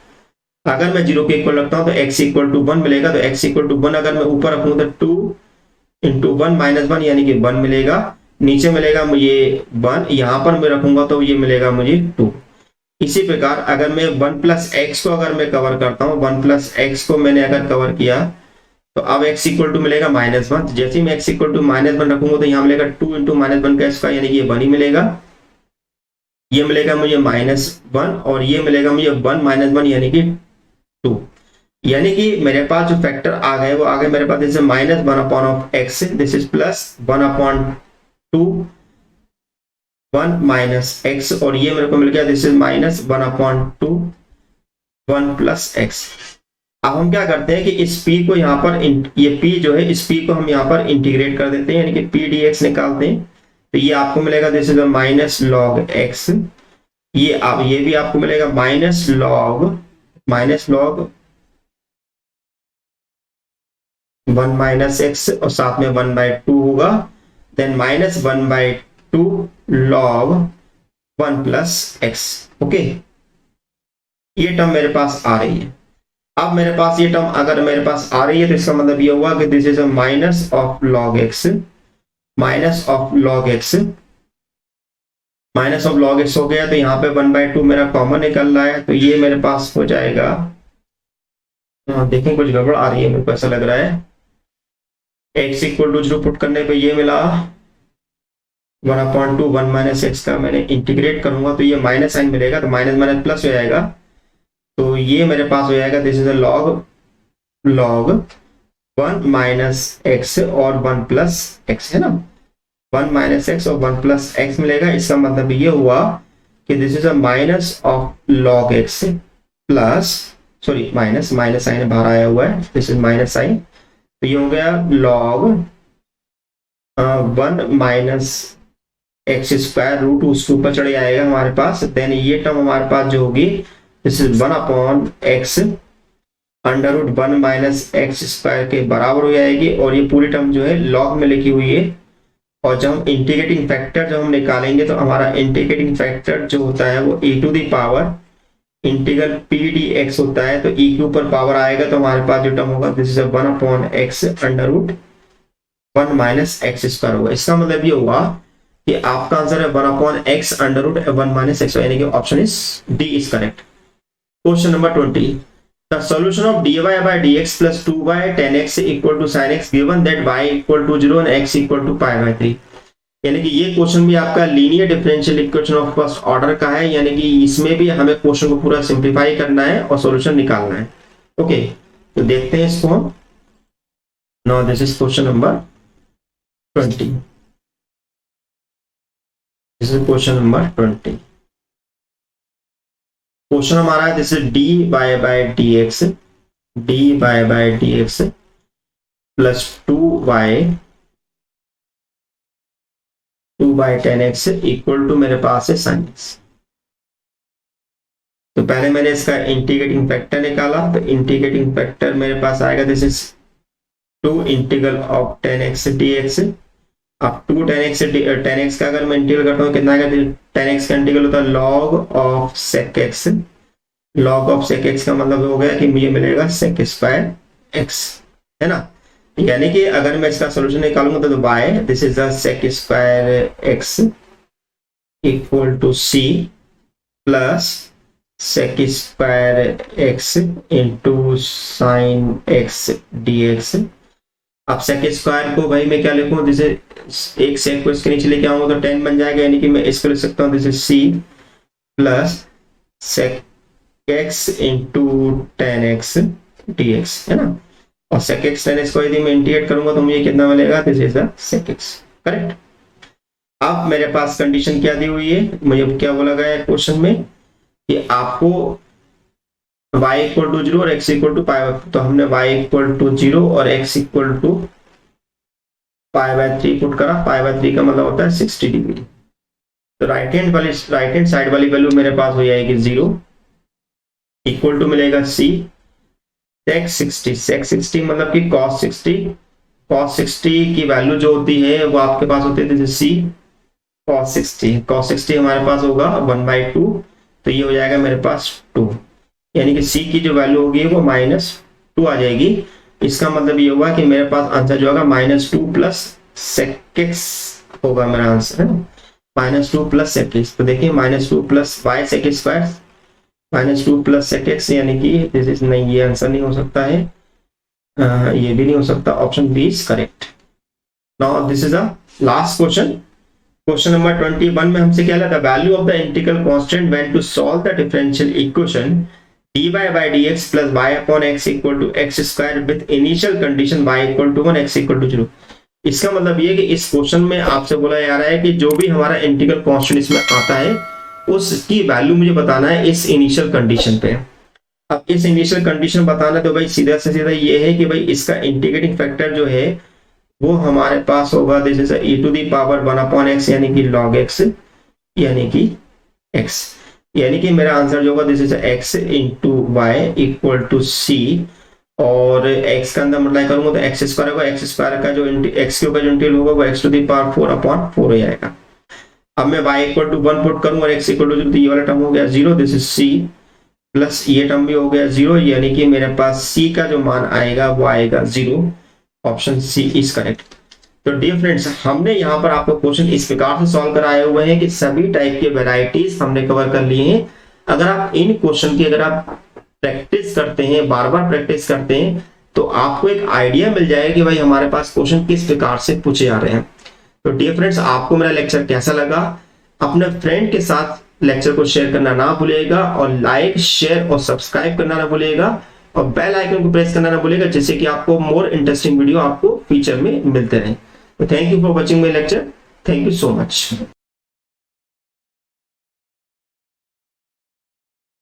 अगर मैं 0 के इक्वल रखता हूं तो x इक्वल टू 1 मिलेगा, तो x इक्वल टू 1 अगर मैं ऊपर रखूं तो 2 इंटू 1 माइनस 1 यानी कि 1 मिलेगा, नीचे मिलेगा मुझे 1, यहां पर मैं रखूंगा तो ये मिलेगा मुझे 2। इसी प्रकार अगर मैं 1 प्लस एक्स को अगर मैं कवर करता हूं, 1 प्लस एक्स को मैंने अगर कवर किया तो अब x इक्वल टू मिलेगा -1। जैसे ही मैं x इक्वल टू -1 रखूंगा तो यहाँ मिलेगा 2 इंटू -1 का स्क्वायर, यानी कि ये 1 ही मिलेगा। ये मिलेगा मुझे -1 और ये मिलेगा मुझे 1 -1 यानी कि 2। यानी कि मेरे पास जो फैक्टर आ गए वो आ गए मेरे पास, this is -1 upon of x, this is +1 upon 2 1 minus x, और ये मेरे को मिल गया this is -1 upon 2 1 plus x। अब हम क्या करते हैं कि इस p को यहाँ पर ये p जो है इस p को हम यहाँ पर इंटीग्रेट कर देते हैं, यानी कि p dx निकालते हैं। तो ये आपको मिलेगा this is minus log x, ये भी आपको मिलेगा माइनस लॉग 1 माइनस x और साथ में 1/2 होगा, then -1/2 log 1 plus x। Okay, ये टर्म मेरे पास आ रही है। अब मेरे पास ये टर्म अगर मेरे पास आ रही है तो इसका मतलब ये हुआ कि this is a minus of log x, minus of log x, minus of log x हो गया। तो यहाँ पे 1/2 मेरा कॉमन निकल रहा है, तो ये मेरे पास हो जाएगा, देखें कुछ गड़बड़ आ रही है मेरे को ऐसा लग रहा है। x इक्वल टू 0 पुट करने पे ये मिला 1/2 1 माइनस x का मैंने इंटीग्रेट करूंगा तो ये माइनस साइन मिलेगा, तो माइनस माइनस प्लस हो जाएगा। तो ये मेरे पास हो जाएगा this is a log 1 minus x और 1 प्लस x, है ना, 1 माइनस x और 1 प्लस x मिलेगा। इसका मतलब ये हुआ कि this is a minus of log x plus, sorry minus sign बाहर आया हुआ है, दिस इज माइनस साइन। तो ये हो गया log 1 minus x square root उसके ऊपर चढ़ जाएगा हमारे पास। देन ये टर्म हमारे पास जो होगी this is 1 upon x under root 1 minus x square के बराबर हो जाएगी, और ये पूरी टर्म जो है लॉग में लिखी हुई है। और जब हम इंटीग्रेटिंग फैक्टर जब हम निकालेंगे तो हमारा इंटीग्रेटिंग फैक्टर जो होता है वो e to the power integral p d x होता है। तो e के ऊपर पावर आएगा तो हमारे पास जो टर्म होगा this is 1 upon x under root 1 minus x square होगा। इसका मतलब ये हुआ कि आपका आंसर है 1 upon x under root 1 minus x, यानी कि option is D is correct. Question number 20, the solution of dy by dx plus 2y tan x equal to sin x given that y equal to 0 and x equal to pi by 3। यानी कि ये question भी आपका linear differential equation of first order का है, यानी कि इसमें भी हमें क्वेश्चन को पूरा सिंप्लीफाई करना है और सॉल्यूशन निकालना है। ओके, तो देखते हैं इसको हम। Now this is question number 20, this is question number 20। Question हमारा है this is dy by dx plus 2 by tan x equal to मेरे पास है sin x। तो पहले मैंने इसका इंटीग्रेटिंग फैक्टर निकाला, तो इंटीग्रेटिंग फैक्टर मेरे पास आएगा this is 2 integral of tan x dx। अब 2 tan x का अगर मैं इंटीग्रल करता हूँ कितना आएगा, tan x का इंटीग्रल होता है log of sec x। log of sec x का मतलब हो गया कि मुझे मिलेगा sec स्क्वायर x, है ना। यानी कि अगर मैं इसका सॉल्यूशन निकालूंगा तो y this is the sec square x equal to c plus sec square x into sine x dx। अब सेक स्क्वायर को भाई मैं क्या लिखूं, जैसे एक सेक को इसके नीचे लेके आऊंगा तो 10 बन जाएगा, यानी कि मैं इसको लिख सकता हूं जैसे c plus sec x into tan x dx, है ना। और सेक x tan x को यदि मैं इंटीग्रेट करूंगा तो मुझे कितना मिलेगा, this is the sake x, correct. अब मेरे पास कंडीशन क्या दी हुई है, मुझे क्या बोला गया है क्वेश्चन में कि आपको y इक्वल टू 0 और x इक्वल टू पाई, तो हमने y इक्वल टू 0 और x equal to pi by 3 put करा। पाई बाय 3 का मतलब होता है 60 डिग्री। तो राइट हैंड साइड वाली वैल्यू मेरे पास हो जाएगी 0 इक्वल टू मिलेगा c sec 60 मतलब कि cos 60 की वैल्यू जो होती है वो आपके पास होती है जैसे c cos 60 हमारे पास होगा 1/2, तो ये हो जाएगा मेरे पास 2, यानी कि c की जो वैल्यू होगी वो -2 आ जाएगी। इसका मतलब ये हुआ कि मेरे पास आंसर जो होगा -2 प्लस sec x होगा मेरा आंसर, है -2 प्लस sec x। तो देखिए -2 plus y sec square -2 plus sec x, यानी कि दिस इज नहीं, ये आंसर नहीं हो सकता है। ये भी नहीं हो सकता, option B is correct. Now this is a last question. Question number 21 में हमसे क्या लगा, value of the integral constant when to solve the differential equation dy by dx plus y upon x equal to x square with initial condition y equal to 1 x equal to 0। इसका मतलब ये है कि इस question में आपसे बोला जा रहा है कि जो भी हमारा इंटीग्रल कांस्टेंट इसमें आता है उसकी वैल्यू मुझे बताना है इस इनिशियल कंडीशन पे। अब इस इनिशियल कंडीशन बताना तो भाई सीधा से सीधा ये है कि भाई इसका इंटीग्रेटिंग फैक्टर जो है वो हमारे पास होगा this is e to the power 1 upon x यानी कि log x यानी कि x, यानी कि मेरा आंसर जो होगा this is x into y equal to c, और x का अंदर मल्टीप्लाई करूंगा तो एक्स स्क्वायर होगा, एक्स स्क्वायर का जो x के ऊपर जो इंटीग्रल होगा वो x to the power 4 upon 4 हो जाएगा। अब मैं y इक्वल टू 1 पुट करूंगा और x इक्वल टू 0, तो ये वाला टर्म हो गया 0, दिस इज c प्लस ये टर्म भी हो गया 0, यानी कि मेरे पास c का जो मान आएगा वो आएगा 0। Option C is correct. तो डियर फ्रेंड्स, हमने यहाँ पर आपको क्वेश्चन इस प्रकार से सॉल्व कराए हुए हैं कि सभी टाइप के वेराइटीज हमने कवर कर लिए हैं। अगर आप इन क्वेश्चन की अगर आप प्रैक्टिस करते हैं, बार बार प्रैक्टिस करते हैं, तो आपको एक आइडिया मिल जाएगा कि भाई हमारे पास क्वेश्चन किस प्रकार से पूछे जा रहे हैं। तो डियर फ्रेंड्स, आपको मेरा लेक्चर कैसा लगा, अपने फ्रेंड के साथ लेक्चर को शेयर करना ना भूलिएगा, और लाइक शेयर और सब्सक्राइब करना ना भूलिएगा, और बेल आइकन को प्रेस करना ना भूलिएगा, जिससे कि आपको मोर इंटरेस्टिंग वीडियो आपको फ्यूचर में मिलते रहे। Thank you for watching my lecture. Thank you so much.